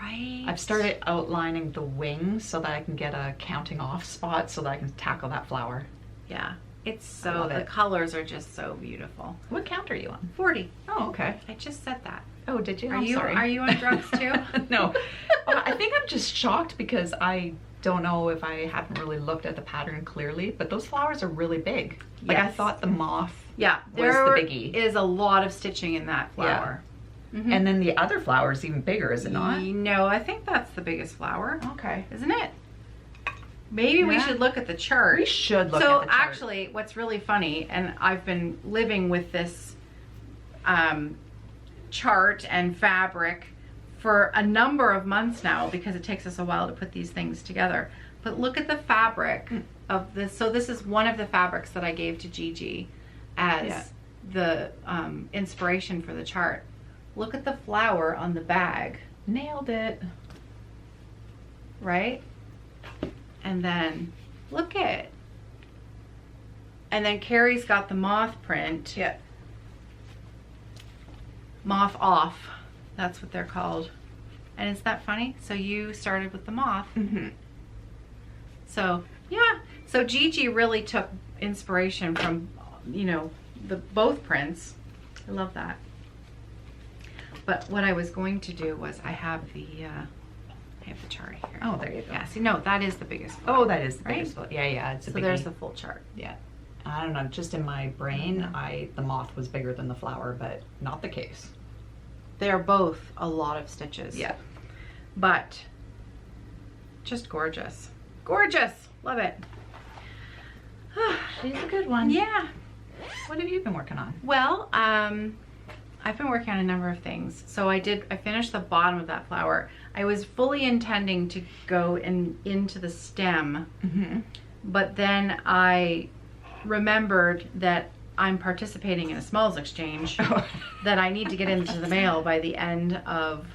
Right? I've started outlining the wings so that I can get a counting off spot so that I can tackle that flower. Yeah. It's so, the colors are just so beautiful. What count are you on? 40. Oh, okay. I just said that. Oh, did you? I'm sorry. Are you on drugs too? No. I think I'm just shocked because I don't know if I haven't really looked at the pattern clearly, but those flowers are really big. Like I thought the moth was the biggie. There is a lot of stitching in that flower. Yeah. Mm-hmm. And then the other flower is even bigger, is it not? No, I think that's the biggest flower. Okay. Isn't it? Maybe we should look at the chart. We should look at the chart. So actually, what's really funny, and I've been living with this chart and fabric for a number of months now because it takes us a while to put these things together. But look at the fabric of this. So this is one of the fabrics that I gave to Gigi as the inspiration for the chart. Look at the flower on the bag. Nailed it. Right? And then look at, and then Kerri's got the moth print. Yeah. Moth off. That's what they're called. And isn't that funny? So you started with the moth. Mm-hmm. So yeah. So Gigi really took inspiration from, you know, both prints. I love that. But what I was going to do was I have the chart here. Oh, there you go. Yeah, see, no, that is the biggest flower. Oh, that is the biggest flower. Yeah, yeah, it's a biggie. So there's the full chart. Yeah. I don't know, just in my brain, the moth was bigger than the flower, but not the case. They're both a lot of stitches. Yeah. But just gorgeous. Gorgeous. Love it. She's a good one. Yeah. What have you been working on? Well, I've been working on a number of things. So I finished the bottom of that flower. I was fully intending to go into the stem, but then I remembered that I'm participating in a smalls exchange that I need to get into the mail by the end of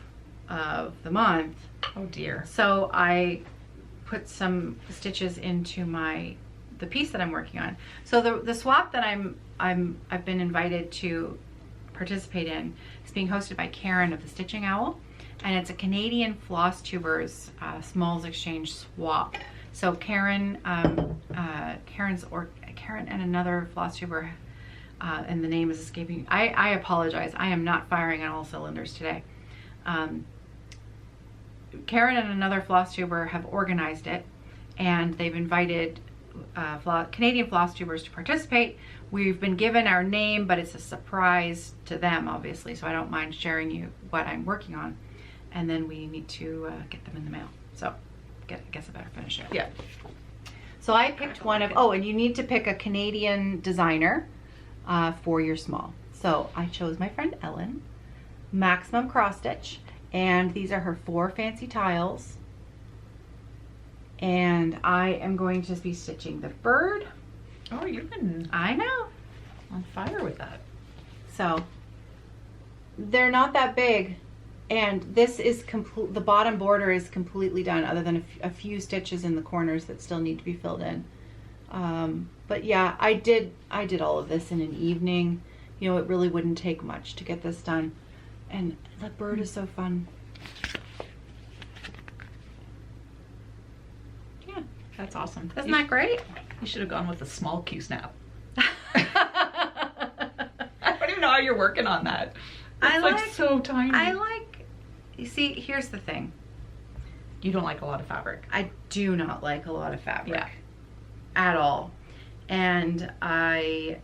the month. Oh dear. So I put some stitches into the piece that I'm working on. So the swap that I've been invited to participate in is being hosted by Karen of the Stitching Owl, and it's a Canadian Flosstubers smalls exchange swap. So Karen and another Flosstuber, and the name is escaping. I apologize. I am not firing on all cylinders today. Karen and another Flosstuber have organized it, and they've invited Canadian Flosstubers to participate. We've been given our name, but it's a surprise to them, obviously, so I don't mind sharing you what I'm working on. And then we need to get them in the mail. So I guess I better finish it. Yeah. So I picked one of, and you need to pick a Canadian designer for your small. So I chose my friend Ellen, Maximum Cross Stitch, and these are her 4 fancy tiles. And I am going to be stitching the bird. Oh, you've been I know. on fire with that. So they're not that big. And this is the bottom border is completely done, other than a few stitches in the corners that still need to be filled in. But yeah, I did all of this in an evening. You know, it really wouldn't take much to get this done. And the bird is so fun. Yeah, that's awesome. Isn't that great? You should have gone with a small Q-snap. I don't even know how you're working on that. It's like so tiny. You see, here's the thing. You don't like a lot of fabric. I do not like a lot of fabric. Yeah. At all. And I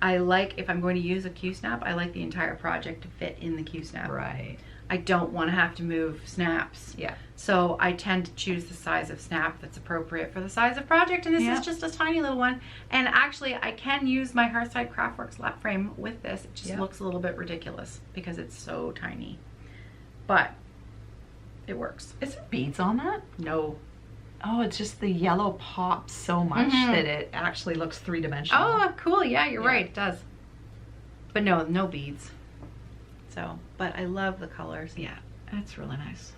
like, if I'm going to use a Q-snap, I like the entire project to fit in the Q-snap. Right. I don't want to have to move snaps. Yeah. So I tend to choose the size of snap that's appropriate for the size of project, and this is just a tiny little one. And actually, I can use my Hearthside Craftworks lap frame with this. It just looks a little bit ridiculous because it's so tiny. But it works. Is there beads on that? No. Oh, it's just the yellow pops so much that it actually looks three-dimensional. Oh, cool. Yeah, you're right. It does. But no beads. So, but I love the colors. Yeah, that's really nice.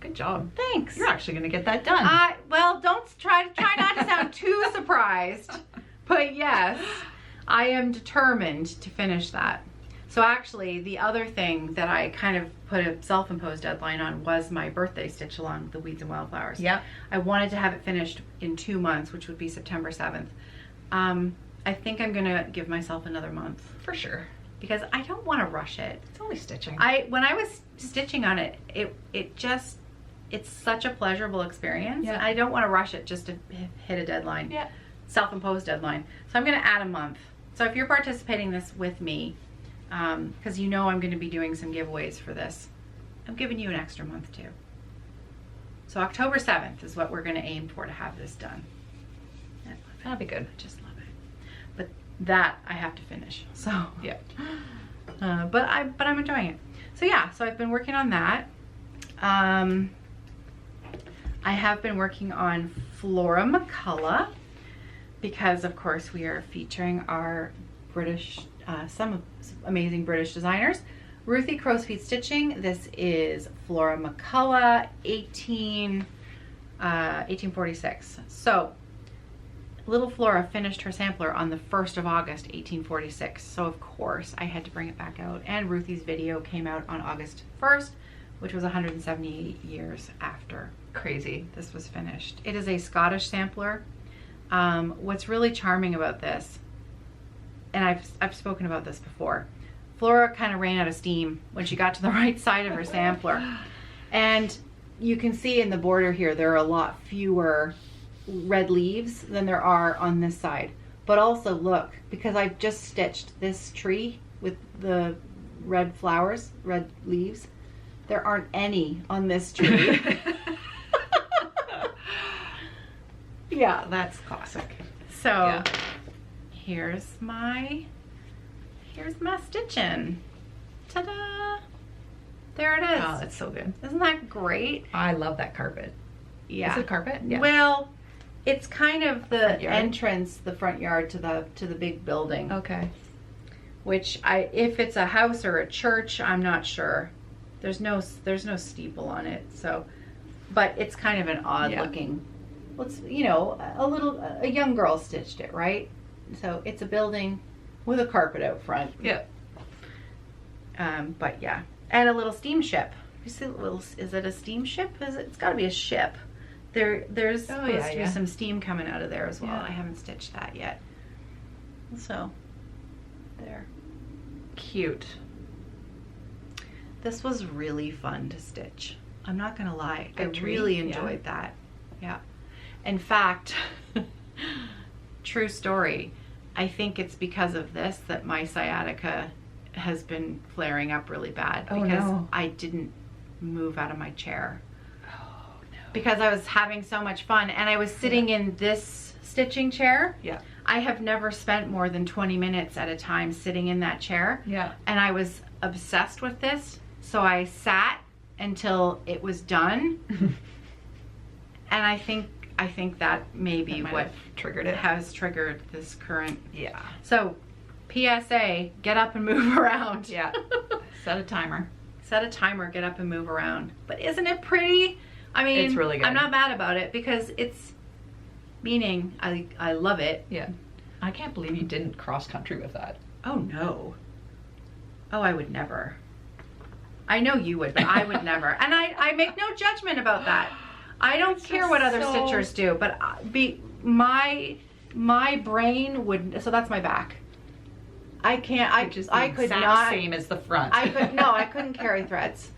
Good job. Thanks. You're actually going to get that done. Well, don't try not to sound too surprised. But yes, I am determined to finish that. So actually, the other thing that I kind of put a self-imposed deadline on was my birthday stitch along the Weeds and Wildflowers. Yeah. I wanted to have it finished in 2 months, which would be September 7th. I think I'm going to give myself another month. For sure. Because I don't want to rush it. It's only stitching. When I was stitching on it, it's such a pleasurable experience. Yeah. I don't want to rush it just to hit a deadline. Yeah. Self-imposed deadline. So I'm going to add a month. So if you're participating this with me, because you know I'm going to be doing some giveaways for this, I'm giving you an extra month too. So October 7th is what we're going to aim for to have this done. That'd be good. I just love it. But that I have to finish. So yeah. But I'm enjoying it. So yeah, so I've been working on that. I have been working on Flora McCullough because of course we are featuring our British, some amazing British designers. Ruthie Crow's Feet Stitching. This is Flora McCullough, 1846. So little Flora finished her sampler on the 1st of August, 1846. So of course I had to bring it back out. And Ruthie's video came out on August 1st, which was 178 years after. Crazy. This was finished. It is a Scottish sampler. What's really charming about this, and I've spoken about this before, Flora kind of ran out of steam when she got to the right side of her sampler. And you can see in the border here, there are a lot fewer red leaves than there are on this side. But also look, because I've just stitched this tree with the red flowers, red leaves, there aren't any on this tree. Yeah, that's classic. So yeah. here's my stitching. Ta-da! There it is. Oh, that's so good. Isn't that great? I love that carpet. Yeah. Is it carpet? Yeah. Well, it's kind of the entrance, the front yard to the big building. Okay. Which if it's a house or a church, I'm not sure. There's no steeple on it, so, but it's kind of an odd looking. Well, it's, you know, a young girl stitched it, right? So it's a building with a carpet out front. Yeah. But yeah, and a little steamship. You see, is it a steamship? It's got to be a ship. There's supposed to be some steam coming out of there as well. Yeah. I haven't stitched that yet. So, there. Cute. This was really fun to stitch. I'm not gonna lie. I tree? Really enjoyed that. Yeah. In fact, true story, I think it's because of this that my sciatica has been flaring up really bad. Oh, because no. I didn't move out of my chair. Oh, no. Because I was having so much fun, and I was sitting in this stitching chair. Yeah. I have never spent more than 20 minutes at a time sitting in that chair. Yeah. And I was obsessed with this, so I sat until it was done. And I think that may be what triggered it. Has triggered this current. Yeah. So PSA, get up and move around. Yeah. Set a timer. Set a timer, get up and move around. But isn't it pretty? I mean, it's really good. I'm not mad about it because it's meaning I love it. Yeah. I can't believe you didn't cross country with that. Oh no. Oh, I would never. I know you would, but I would never. And I make no judgment about that. I don't care what other stitchers do, but my brain would, so that's my back. I can't, I could not. Same as the front. I couldn't carry threads.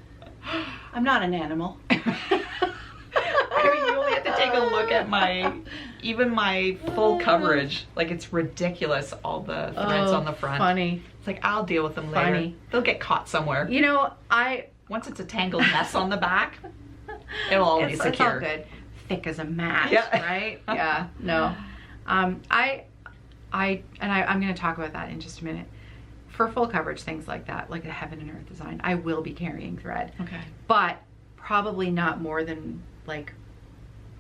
I'm not an animal. I mean, you only have to take a look at even my full coverage. Like, it's ridiculous, all the threads on the front. Funny. It's like, I'll deal with them later. They'll get caught somewhere. You know, once it's a tangled mess on the back, it'll all be secure. It's all good. Thick as a mat, right? Yeah, no. I'm going to talk about that in just a minute. For full coverage, things like that, like a heaven and earth design, I will be carrying thread. Okay. But probably not more than like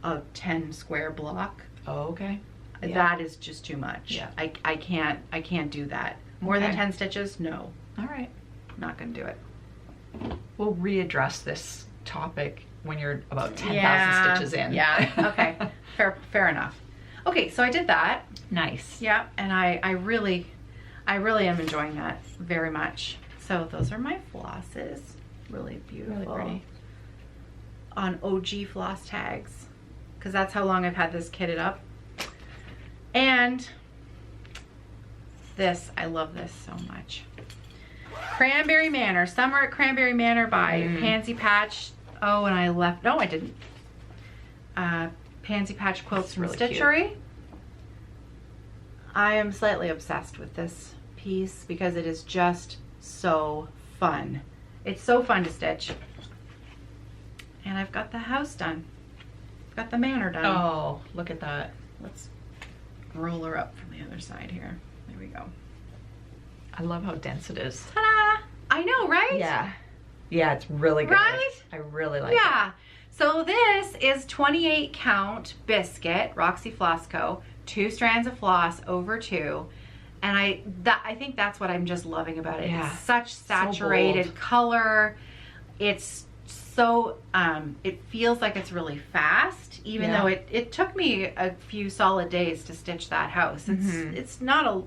a 10 square block. Oh, okay. Yeah. That is just too much. Yeah. I can't do that. More than 10 stitches? No. All right. Not going to do it. We'll readdress this topic when you're about 10,000 stitches in. Yeah. Okay. Fair enough. Okay, so I did that. Nice. Yeah, and I really am enjoying that very much. So those are my flosses. Really beautiful. Really pretty. On OG floss tags, because that's how long I've had this kitted up. And this, I love this so much. Cranberry Manor, Summer at Cranberry Manor by Pansy Patch. Oh, and I left, no I didn't. Pansy Patch Quilts from really Stitchery. Cute. I am slightly obsessed with this piece because it is just so fun. It's so fun to stitch. And I've got the house done. I've got the manor done. Oh, look at that. Let's roll her up from the other side here. There we go. I love how dense it is. Ta-da! I know, right? Yeah. Yeah, it's really good. Right? I really like it. Yeah. So this is 28 count biscuit, Roxy Floss Co. 2 strands of floss over 2. And I think that's what I'm just loving about it. Yeah. It's such saturated color. It's so, it feels like it's really fast, even though it took me a few solid days to stitch that house. It's not a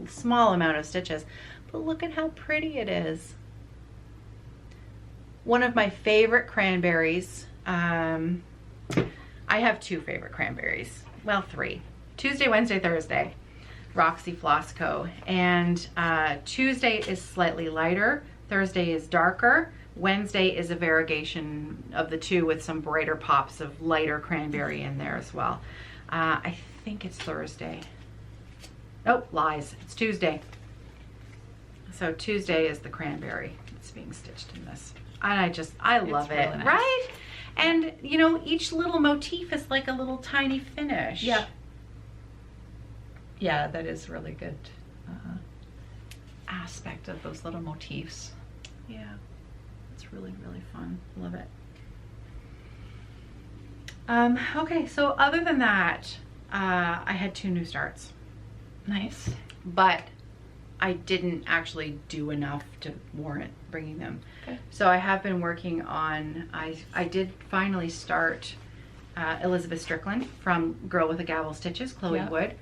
small amount of stitches, but look at how pretty it is. One of my favorite cranberries, I have 2 favorite cranberries, well 3. Tuesday, Wednesday, Thursday, Roxy Floss Co. And Tuesday is slightly lighter, Thursday is darker, Wednesday is a variegation of the 2 with some brighter pops of lighter cranberry in there as well. I think it's Thursday. Nope, lies, it's Tuesday. So Tuesday is the cranberry that's being stitched in this. And I love it, really nice. Right? And you know, each little motif is like a little tiny finish. Yeah. Yeah, that is really good aspect of those little motifs. Yeah, it's really, really fun. Love it. Okay, so other than that, I had 2 new starts. Nice. But I didn't actually do enough to warrant bringing them. Okay. So I have been working on, I did finally start Elizabeth Strickland from Girl with a Gavel Stitches, Chloe Wood.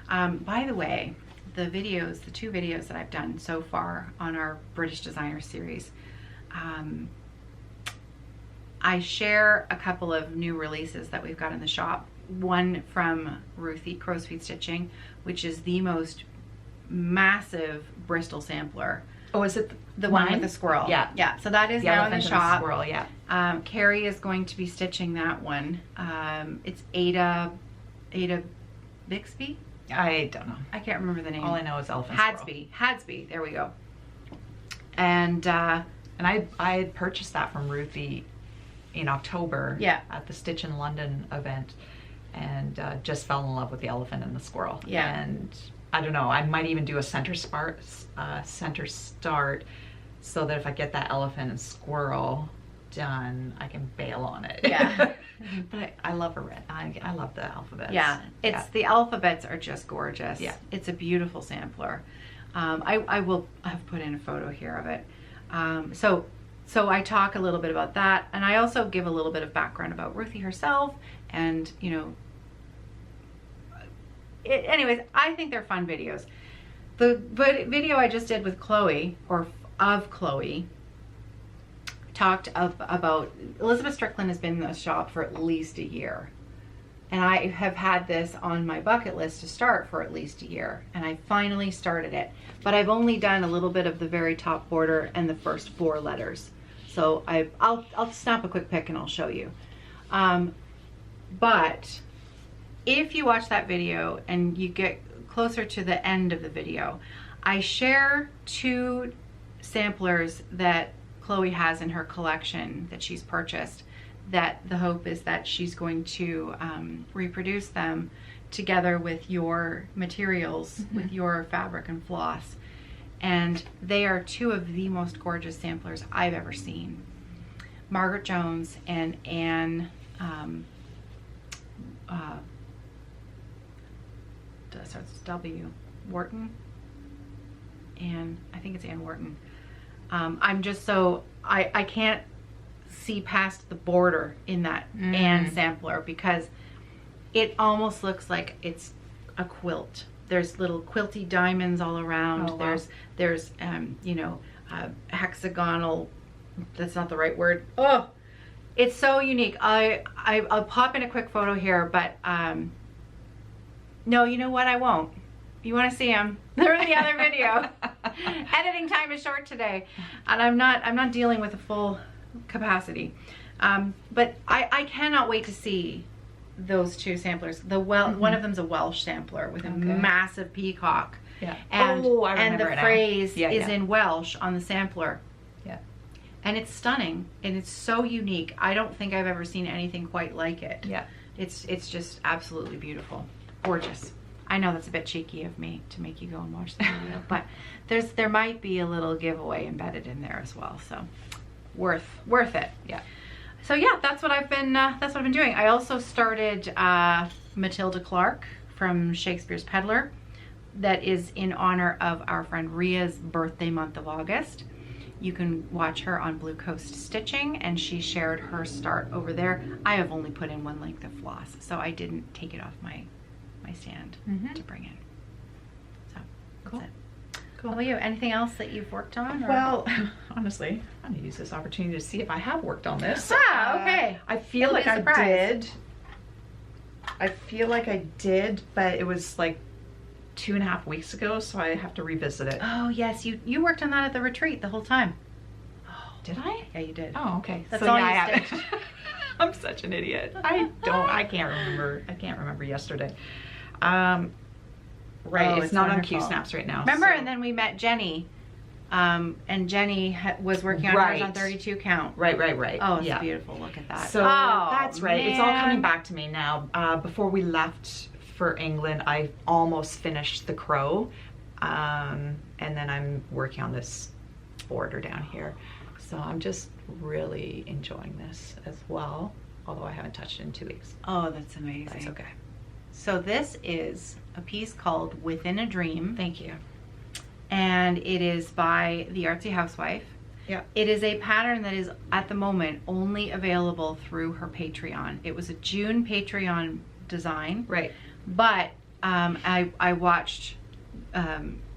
By the way, the 2 videos that I've done so far on our British Designer series, I share a couple of new releases that we've got in the shop. One from Ruthie Crow's Feet Stitching, which is the most massive Bristol sampler. Oh, is it the one with the squirrel? Yeah. Yeah, so that is now in the shop. Squirrel, yeah. Kerri is going to be stitching that one. It's Ada Bixby? I don't know. I can't remember the name. All I know is elephant Hadsby, there we go. And I had purchased that from Ruthie in October at the Stitch in London event, and just fell in love with the elephant and the squirrel. Yeah. And I don't know, I might even do a center start so that if I get that elephant and squirrel done, I can bail on it. Yeah. But I love I love the alphabets. Yeah, the alphabets are just gorgeous. Yeah. It's a beautiful sampler. I will have put in a photo here of it. So I talk a little bit about that, and I also give a little bit of background about Ruthie herself, and you know, anyways, I think they're fun videos. The video I just did with Chloe, or of Chloe, talked about Elizabeth Strickland has been in the shop for at least a year. And I have had this on my bucket list to start for at least a year. And I finally started it. But I've only done a little bit of the very top border and the first 4 letters. So I'll snap a quick pic and I'll show you. But if you watch that video and you get closer to the end of the video, I share 2 samplers that Chloe has in her collection that she's purchased, that the hope is that she's going to reproduce them together with your materials, with your fabric and floss. And they are 2 of the most gorgeous samplers I've ever seen. Margaret Jones and Anne, starts with W, Wharton. And I think it's Anne Wharton. I'm just so, I can't see past the border in that Anne sampler, because it almost looks like it's a quilt. There's little quilty diamonds all around. Oh, wow. There's you know, hexagonal, that's not the right word. Oh, it's so unique. I'll pop in a quick photo here, but no, you know what, I won't. You want to see them? They're in the other video. Editing time is short today, and I'm not dealing with a full capacity. But I cannot wait to see those 2 samplers. One of them's a Welsh sampler with a massive peacock. Yeah. And the phrase is in Welsh on the sampler. Yeah. And it's stunning, and it's so unique. I don't think I've ever seen anything quite like it. Yeah. It's just absolutely beautiful. Gorgeous. I know that's a bit cheeky of me to make you go and watch the video, but there might be a little giveaway embedded in there as well. So worth it. Yeah. So yeah, that's what I've been doing. I also started Matilda Clark from Shakespeare's Peddler. That is in honor of our friend Ria's birthday month of August. You can watch her on Blue Coast Stitching, and she shared her start over there. I have only put in 1 length of floss, so I didn't take it off my stand to bring in. So cool. That's it. Cool. How about you? Anything else that you've worked on? Or? Well, honestly, I'm gonna use this opportunity to see if I have worked on this. Ah, okay. I feel like I did. I feel like I did, but it was like 2.5 weeks ago, so I have to revisit it. Oh yes, you worked on that at the retreat the whole time. Oh, did I? Yeah, you did. Oh, okay. That's all you stitched. I'm such an idiot. I can't remember yesterday. Right, it's not wonderful. On Q-Snaps right now. Remember, so. And then we met Jenny, and Jenny was working on hers on 32 count. Right. Oh, it's beautiful. Look at that. So that's right. Man. It's all coming back to me now. Before we left for England, I almost finished the crow, and then I'm working on this border down here. So I'm just really enjoying this as well, although I haven't touched it in 2 weeks. Oh, that's amazing. That's okay. So this is a piece called Within a Dream. Thank you. And it is by the Artsy Housewife. Yeah. It is a pattern that is at the moment only available through her Patreon. It was a June Patreon design. Right. But I watched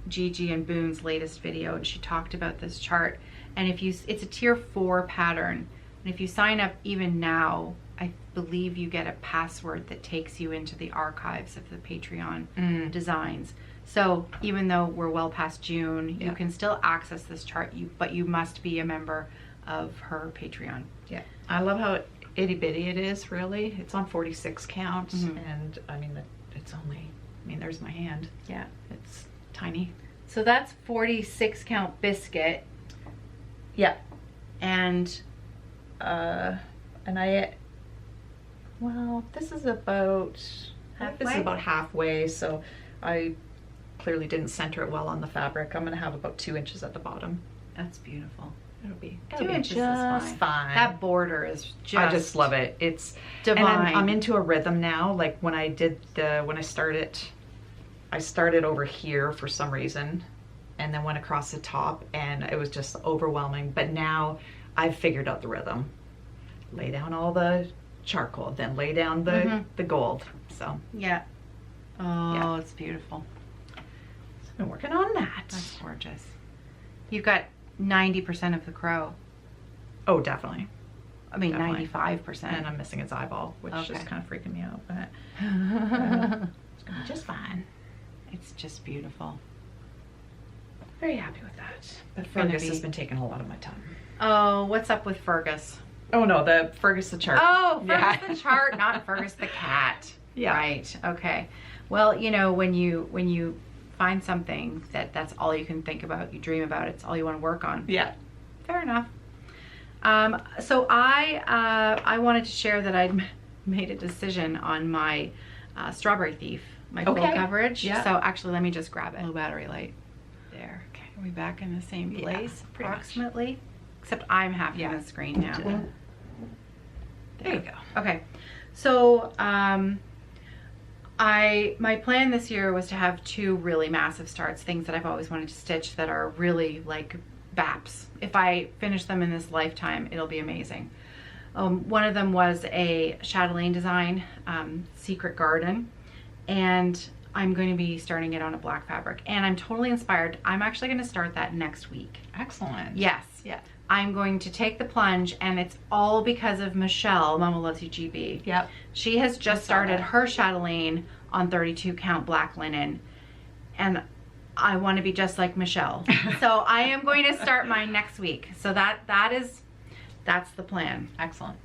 Gigi and Boone's latest video, and she talked about this chart. And it's a tier 4 pattern. And if you sign up even now, I believe you get a password that takes you into the archives of the Patreon designs. So even though we're well past June, you can still access this chart, but you must be a member of her Patreon. Yeah. I love how itty bitty it is, really. It's on 46 count, and I mean, it's only, there's my hand. Yeah. It's tiny. So that's 46 count biscuit. Yeah. And well, this is about halfway, so I clearly didn't center it well on the fabric. I'm gonna have about 2 inches at the bottom. That's beautiful. It'll be 2 inches is fine. That border is just, I just love it. It's divine. And I'm into a rhythm now. Like when I started over here for some reason, and then went across the top, and it was just overwhelming. But now I've figured out the rhythm. Lay down all the charcoal, then lay down the gold. So yeah. Oh, yeah. It's beautiful. So I've been working on that. That's gorgeous. You've got 90% of the crow. Oh, definitely. I mean, definitely. 95%. And I'm missing its eyeball, which is kind of freaking me out, but it's gonna be just fine. It's just beautiful. Very happy with that. But Fergus has been taking a lot of my time. Oh, what's up with Fergus? Oh no, the Fergus the chart. Oh, Fergus the chart, not Fergus the cat. Yeah. Right. Okay. Well, you know, when you find something that's all you can think about, you dream about, it's all you want to work on. Yeah. Fair enough. So I wanted to share that I'd made a decision on my Strawberry Thief, my full coverage. Yeah. So actually, let me just grab it. Low battery light. There. Okay. Are we back in the same place? Yeah, approximately. Except I'm half on the screen now. There you go. Okay. So my plan this year was to have 2 really massive starts, things that I've always wanted to stitch that are really like BAPs. If I finish them in this lifetime, it'll be amazing. One of them was a chatelaine design, Secret Garden, and I'm going to be starting it on a black fabric, and I'm totally inspired. I'm actually going to start that next week. Excellent. Yes. Yeah. I'm going to take the plunge, and it's all because of Michelle, Mama Loves You GB. Yep. She has just started her chatelaine on 32 count black linen, and I want to be just like Michelle. So I am going to start mine next week. So that's the plan. Excellent.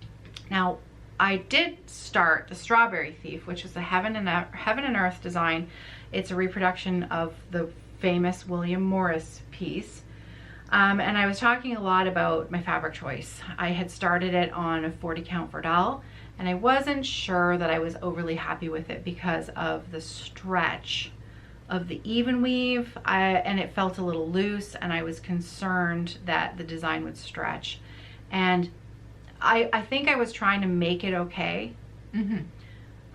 Now, I did start the Strawberry Thief, which is a Heaven and Earth design. It's a reproduction of the famous William Morris piece. And I was talking a lot about my fabric choice. I had started it on a 40 count Verdal, and I wasn't sure that I was overly happy with it because of the stretch of the even weave, and it felt a little loose, and I was concerned that the design would stretch. And I think I was trying to make it okay. Mm-hmm.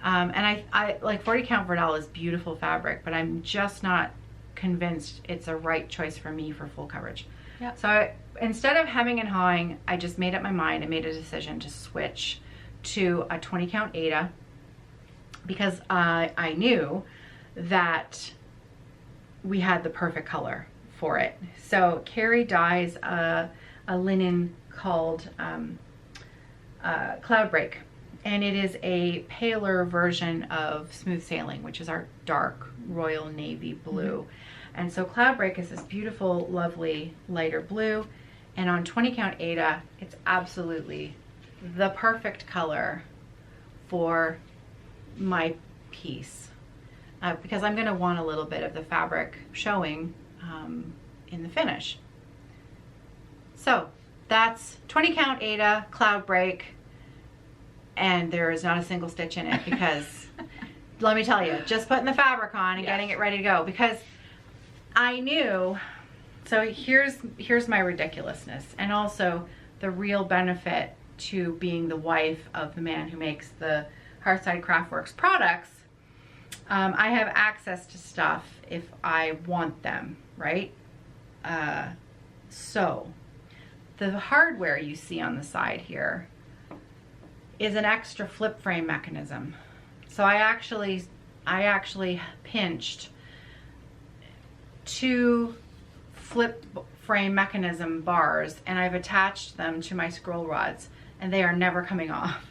And I like 40 count Verdal is beautiful fabric, but I'm just not convinced it's a right choice for me for full coverage. Yep. So instead of hemming and hawing, I just made up my mind and made a decision to switch to a 20 count Aida, because I knew that we had the perfect color for it. So Kerri dyes a linen called Cloudbreak, and it is a paler version of Smooth Sailing, which is our dark royal navy blue. Mm-hmm. And so Cloudbreak is this beautiful, lovely, lighter blue. And on 20 count Aida, it's absolutely the perfect color for my piece. Because I'm gonna want a little bit of the fabric showing in the finish. So that's 20 count Aida, Cloudbreak, and there is not a single stitch in it because, let me tell you, just putting the fabric on and getting it ready to go, because I knew, so here's my ridiculousness, and also the real benefit to being the wife of the man who makes the Hearthside Craftworks products. I have access to stuff if I want them, right? So the hardware you see on the side here is an extra flip frame mechanism. So I actually pinched 2 flip frame mechanism bars, and I've attached them to my scroll rods, and they are never coming off.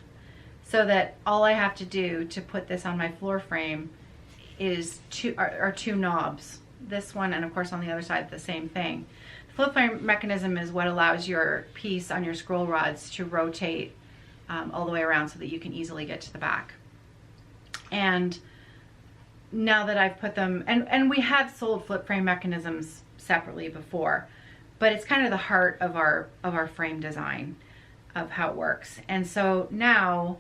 So that all I have to do to put this on my floor frame is 2 knobs. This one, and of course on the other side the same thing. The flip frame mechanism is what allows your piece on your scroll rods to rotate all the way around so that you can easily get to the back. And now that I've put them, and we have sold flip frame mechanisms separately before, but it's kind of the heart of our frame design of how it works. And so now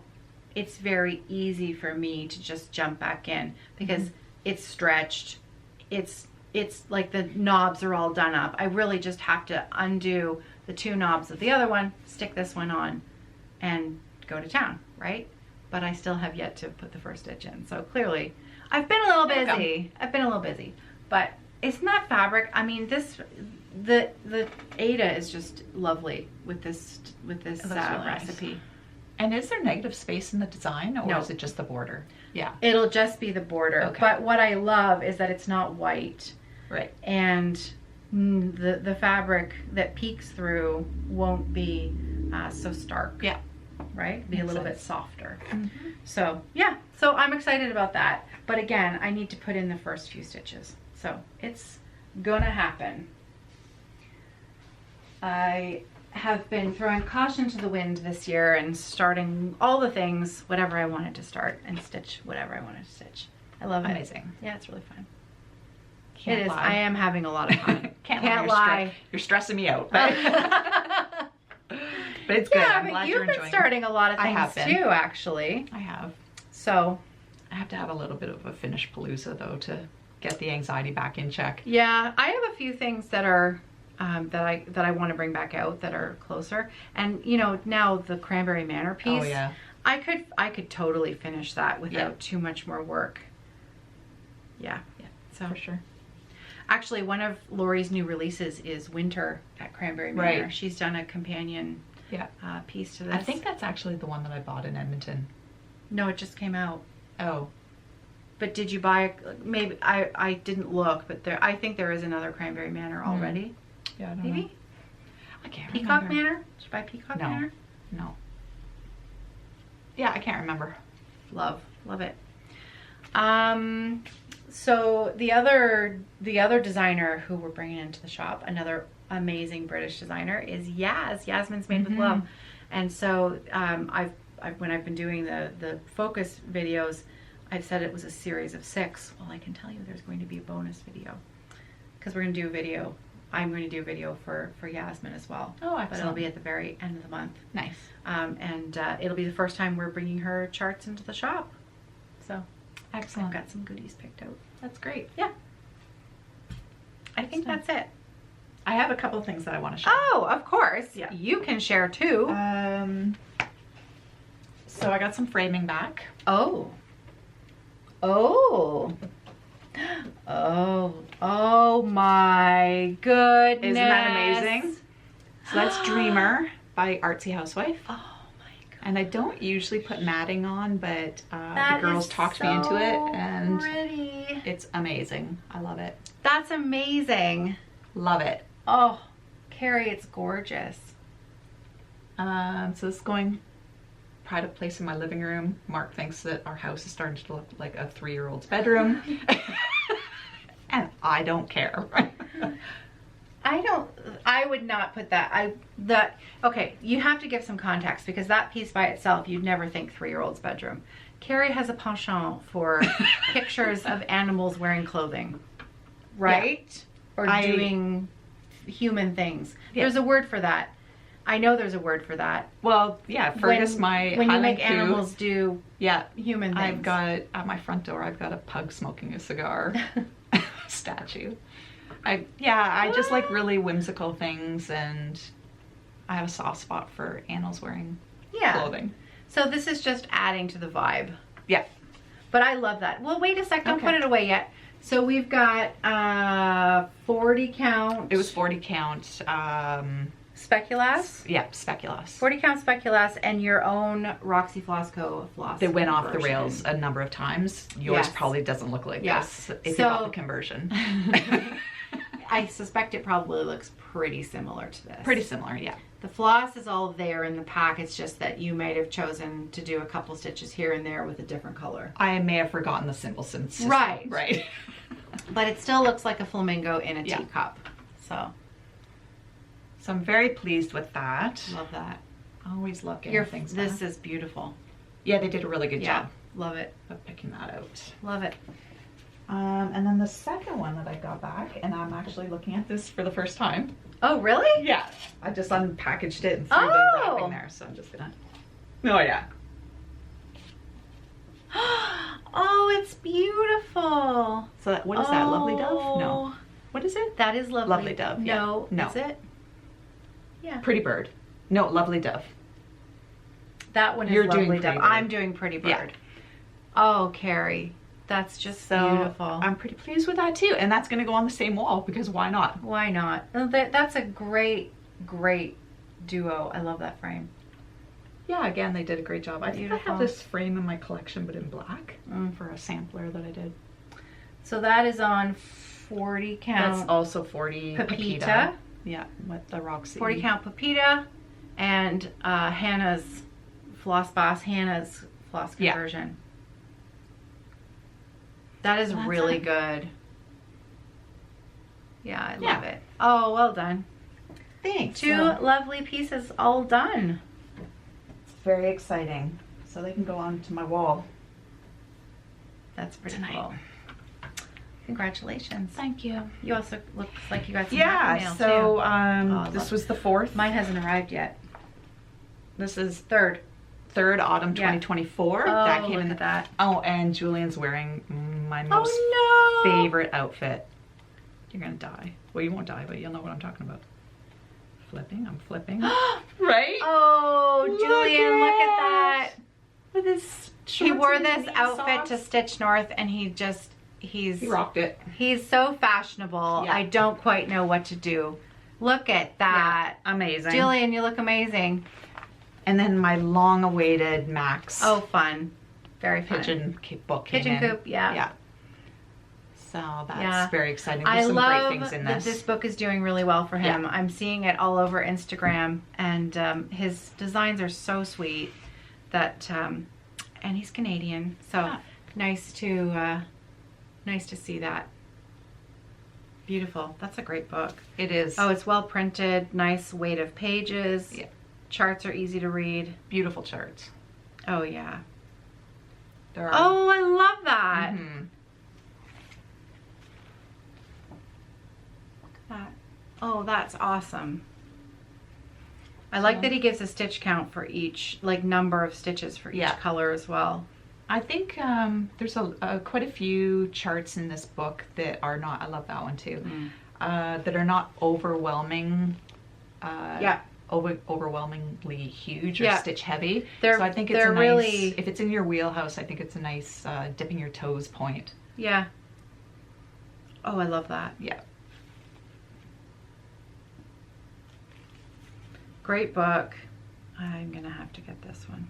it's very easy for me to just jump back in because it's stretched. It's like the knobs are all done up. I really just have to undo the 2 knobs of the other one, stick this one on, and go to town, right? But I still have yet to put the first stitch in. So clearly I've been a little busy. But Isn't that fabric? I mean, the Ada is just lovely with this really recipe. Nice. And is there negative space in the design, or is it just the border? Yeah. It'll just be the border. Okay. But what I love is that it's not white. Right. And the fabric that peeks through won't be so stark. Yeah. Right? Be a little bit softer. So, yeah. So I'm excited about that. But again, I need to put in the first few stitches. So it's gonna happen. I have been throwing caution to the wind this year and starting all the things, whatever I wanted to start, and stitch whatever I wanted to stitch. I love it. Amazing. Yeah, it's really fun. Can't lie. I am having a lot of fun. Can't lie. You're stressing me out. But, but it's good. I'm glad you're enjoying. You've been starting a lot of things too, actually. I have. So I have to have a little bit of a finish palooza though to get the anxiety back in check. Yeah, I have a few things that are that I want to bring back out that are closer. And you know, now the Cranberry Manor piece. Oh yeah. I could totally finish that without too much more work. Yeah. Yeah. So for sure. Actually, one of Lori's new releases is Winter at Cranberry Manor. Right. She's done a companion piece to this. I think that's actually the one that I bought in Edmonton. No, it just came out. Oh. But did you buy, maybe, I didn't look, but I think there is another Cranberry Manor already. Yeah, I don't maybe? know. I can't Peacock remember. Manor? Did you buy Peacock Manor? No. Yeah, I can't remember. Love it. So the other designer who we're bringing into the shop, another amazing British designer, is Yaz. Yasmin's Made with Love. And so when I've been doing the focus videos, I've said it was a series of 6. Well, I can tell you there's going to be a bonus video because we're going to do a video. I'm going to do a video for Yasmin as well. Oh, excellent. But it'll be at the very end of the month. Nice. And it'll be the first time we're bringing her charts into the shop. So excellent. I've got some goodies picked out. That's great. Yeah. I think that's it. I have a couple things that I want to share. Oh, of course. Yeah. You can share too. So I got some framing back. Oh. Oh my goodness. Isn't that amazing? So that's Dreamer by Artsy Housewife. Oh my god. And I don't usually put matting on, but the girls talked me into it, and pretty. It's amazing. I love it. That's amazing. Love it. Oh, Kerri, it's gorgeous. So this is going pride of place in my living room. Mark thinks that our house is starting to look like a 3-year-old's bedroom. And I don't care. I would not put that. Okay, you have to give some context because that piece by itself, you'd never think 3-year-old's bedroom. Kerri has a penchant for pictures of animals wearing clothing, right? Yeah. Or doing human things. Yeah. There's a word for that. I know there's a word for that. Well, yeah, Fergus, when you make animals do human things. I've got, at my front door, I've got a pug smoking a cigar statue. I just like really whimsical things, and I have a soft spot for animals wearing clothing. So this is just adding to the vibe. Yeah. But I love that. Well, wait a sec, don't put it away yet. So we've got 40 count. It was 40 count. Speculas? Yeah, speculas. 40 count speculas and your own Roxy Floss Co. floss. They went off the rails a number of times. Yours probably doesn't look like this if you got the conversion. I suspect it probably looks pretty similar to this. Pretty similar, yeah. The floss is all there in the pack. It's just that you might have chosen to do a couple stitches here and there with a different color. I may have forgotten the symbol system. Right. But it still looks like a flamingo in a teacup. So I'm very pleased with that. Love that. I always love getting things back. This is beautiful. Yeah, they did a really good job. Love it. Of picking that out. Love it. And then the second one that I got back, and I'm actually looking at this for the first time. Oh, really? Yeah. I just unpackaged it and threw the wrapping there, so I'm just gonna... Oh, yeah. Oh, it's beautiful. So what is that, Lovely Dove? No. What is it? That is Lovely Dove. No. No. Is it? Yeah. Pretty Bird. No, Lovely Dove. That one is Lovely Dove. I'm doing Pretty Bird. Yeah. Oh, Kerri. That's just so beautiful. I'm pretty pleased with that too. And that's going to go on the same wall because why not? Why not? That's a great, great duo. I love that frame. Yeah, again, they did a great job. I think I Beautiful. have this frame in my collection, but in black for a sampler that I did. So that is on 40 count. That's also 40 Pepita. Yeah, with the Roxy. 40 count Pepita and Hannah's floss conversion. That is really good. Yeah, I love it. Oh, well done. Thanks. 2 lovely pieces all done. It's very exciting. So they can go onto my wall. That's pretty cool. Congratulations. Thank you. You also looks like you got some happy mail so this was the 4th. Mine hasn't arrived yet. This is 3rd autumn 2024. Oh, that came look in at that. Oh, and Julian's wearing my most favorite outfit. You're gonna die. Well, you won't die, but you'll know what I'm talking about. I'm flipping. Right? Oh, Julian, look at that. With his He wore shorts and this his outfit socks. to Stitch North, and he rocked it. He's so fashionable. Yeah. I don't quite know what to do. Look at that. Yeah, amazing. Julian, you look amazing. And then my long-awaited Max. Oh, fun. Very fun. Pigeon book came Pigeon in. Coop, yeah. Yeah. So that's very exciting. I There's some love great things in that this book is doing really well for him. Yeah. I'm seeing it all over Instagram, and his designs are so sweet. That and he's Canadian, so nice to see that. Beautiful. That's a great book. It is. Oh, it's well printed. Nice weight of pages. Yeah. Charts are easy to read. Beautiful charts. Oh yeah. There are. Oh, I love that. Mm-hmm. That. Oh, that's awesome. I like that he gives a stitch count for each, like number of stitches for each color as well. I think there's quite a few charts in this book that are not, I love that one too, that are not overwhelming, overwhelmingly huge or stitch heavy. So I think it's a nice, if it's in your wheelhouse, I think it's a nice dipping your toes point. Yeah. Oh, I love that. Yeah. Great book. I'm gonna have to get this one.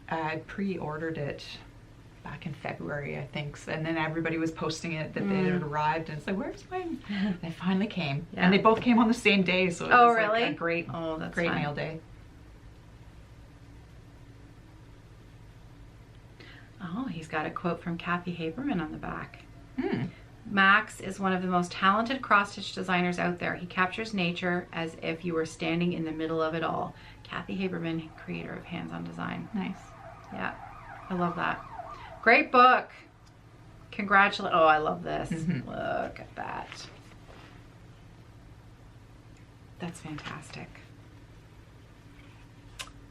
I pre-ordered it back in February, I think, and then everybody was posting it that they had arrived, and it's like, where's mine? They finally came, and they both came on the same day, so it was really? like a great, great mail day. Oh, he's got a quote from Kathy Haberman on the back. Max is one of the most talented cross-stitch designers out there. He captures nature as if you were standing in the middle of it all. Kathy Haberman, creator of Hands-On Design. Nice. Yeah, I love that. Great book. Congratulations. Oh, I love this. Look at that. That's fantastic.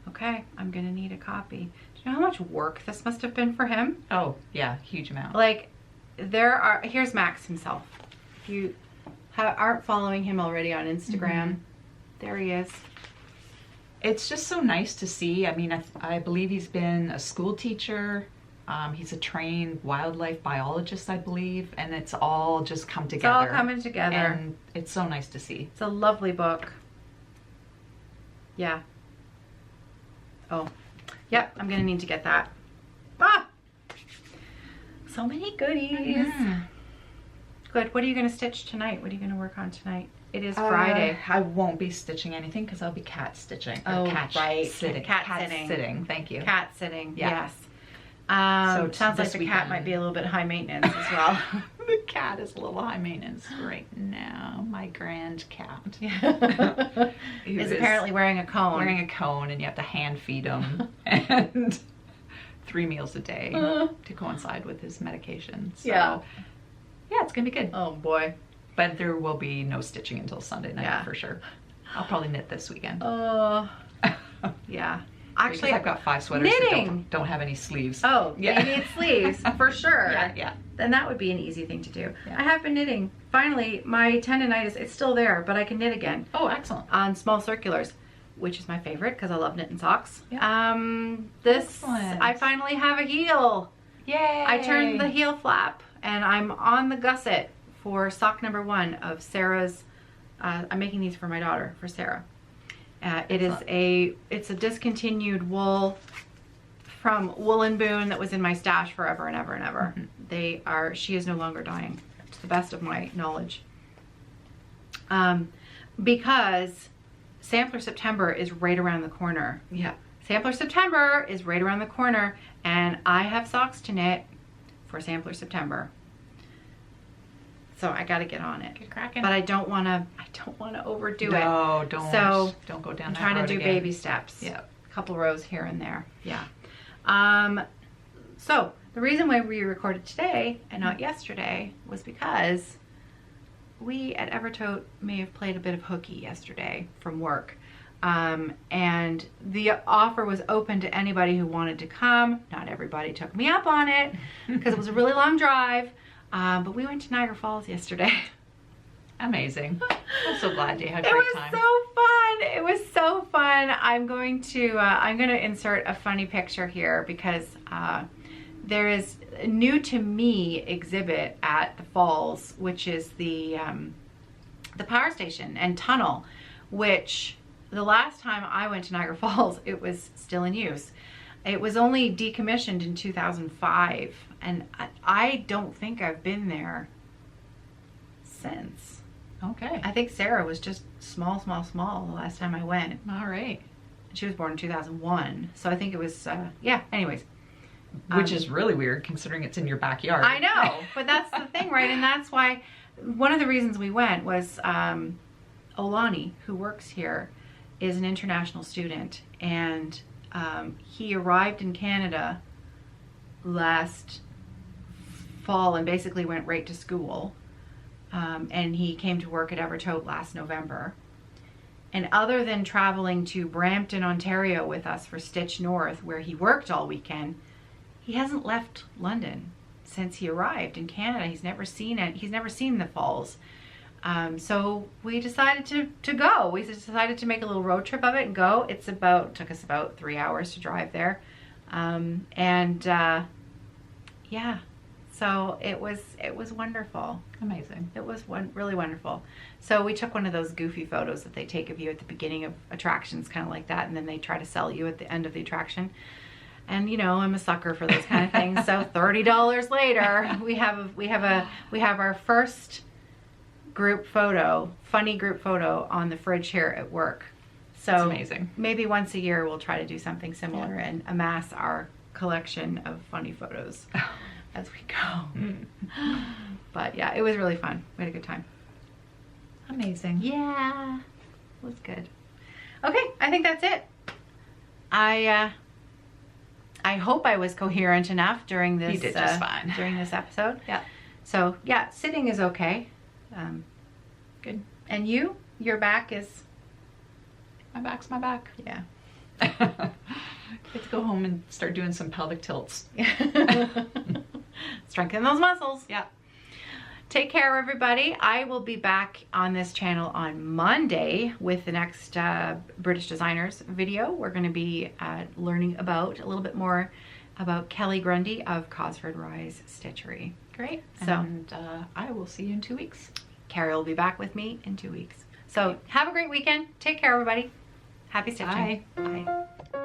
Okay, I'm gonna need a copy. Do you know how much work this must have been for him? Oh, yeah, huge amount. Like, here's Max himself. If you aren't following him already on Instagram, there he is. It's just so nice to see. I mean, I believe he's been a school teacher. He's a trained wildlife biologist, I believe, and it's all just come together. It's all coming together. And it's so nice to see. It's a lovely book. Yeah. Oh, yep, I'm gonna need to get that. Ah! So many goodies. Good. What are you gonna stitch tonight? What are you gonna work on tonight? It is Friday. I won't be stitching anything because I'll be cat stitching. Oh, cat right. sitting. Cat sitting. Thank you. Cat sitting. Yeah. Yes. So sounds like the cat might be a little bit high maintenance as well. The cat is a little high maintenance right now. My grand cat. Is apparently wearing a cone. Wearing a cone, and you have to hand feed him and 3 meals a day to coincide with his medication. So, yeah, it's gonna be good. Oh boy. But there will be no stitching until Sunday night for sure. I'll probably knit this weekend. Oh, yeah. Actually, because I've got 5 sweaters knitting. that don't have any sleeves. Oh, yeah. You need sleeves for sure. Yeah. Then that would be an easy thing to do. Yeah. I have been knitting. Finally, my tendonitis, it's still there, but I can knit again. Oh, excellent. On small circulars. which is my favorite because I love knitting socks. Yeah. Excellent. I finally have a heel. Yay! I turned the heel flap and I'm on the gusset for sock number 1 of Sarah's. I'm making these for my daughter, for Sarah. It's a discontinued wool from Wool and Boone that was in my stash forever and ever and ever. Mm-hmm. She is no longer dying, to the best of my knowledge. Because Sampler September is right around the corner. Yeah. Sampler September is right around the corner, and I have socks to knit for Sampler September. So I got to get on it. Get cracking. But I don't want to overdo it. No, don't. So don't go down I'm that trying road to do again. baby steps. Yeah. A couple rows here and there. Yeah. So the reason why we recorded today and not yesterday was because we at Evertote may have played a bit of hooky yesterday from work. And the offer was open to anybody who wanted to come. Not everybody took me up on it because it was a really long drive. But we went to Niagara Falls yesterday. Amazing. I'm so glad you had a great time. It was so fun. It was so fun. I'm going to insert a funny picture here because there is a new to me exhibit at the falls, which is the power station and tunnel, which the last time I went to Niagara Falls, it was still in use. It was only decommissioned in 2005, and I don't think I've been there since. Okay. I think Sarah was just small the last time I went. All right. She was born in 2001, so I think it was, yeah, anyways. Which is really weird considering it's in your backyard. I know, but that's the thing, right? And that's why, one of the reasons we went was Olani, who works here, is an international student, and he arrived in Canada last fall and basically went right to school. And he came to work at Evertote last November. And other than traveling to Brampton, Ontario with us for Stitch North, where he worked all weekend, he hasn't left London since he arrived in Canada. He's never seen it. He's never seen the falls. So we decided to go. We decided to make a little road trip of it and go. Took us about 3 hours to drive there. Yeah, so it was wonderful. Amazing. It was really wonderful. So we took one of those goofy photos that they take of you at the beginning of attractions, kind of like that, and then they try to sell you at the end of the attraction. And you know, I'm a sucker for those kind of things. So $30 later, we have our first group photo, funny group photo on the fridge here at work. So that's amazing. Maybe once a year we'll try to do something similar and amass our collection of funny photos as we go. But yeah, it was really fun. We had a good time. Amazing. Yeah, it was good. Okay, I think that's it. I hope I was coherent enough during this. You did just fine. During this episode. Yeah. So yeah, sitting is okay. Good. And your back is? My back's my back. Yeah. Get to go home and start doing some pelvic tilts. Strengthen those muscles. Yeah. Take care, everybody. I will be back on this channel on Monday with the next British Designers video. We're going to be learning a little bit more about Kelly Grundy of Cosford Rise Stitchery. Great. So, and I will see you in 2 weeks. Kerri will be back with me in 2 weeks. So have a great weekend. Take care, everybody. Happy stitching. Bye. Bye.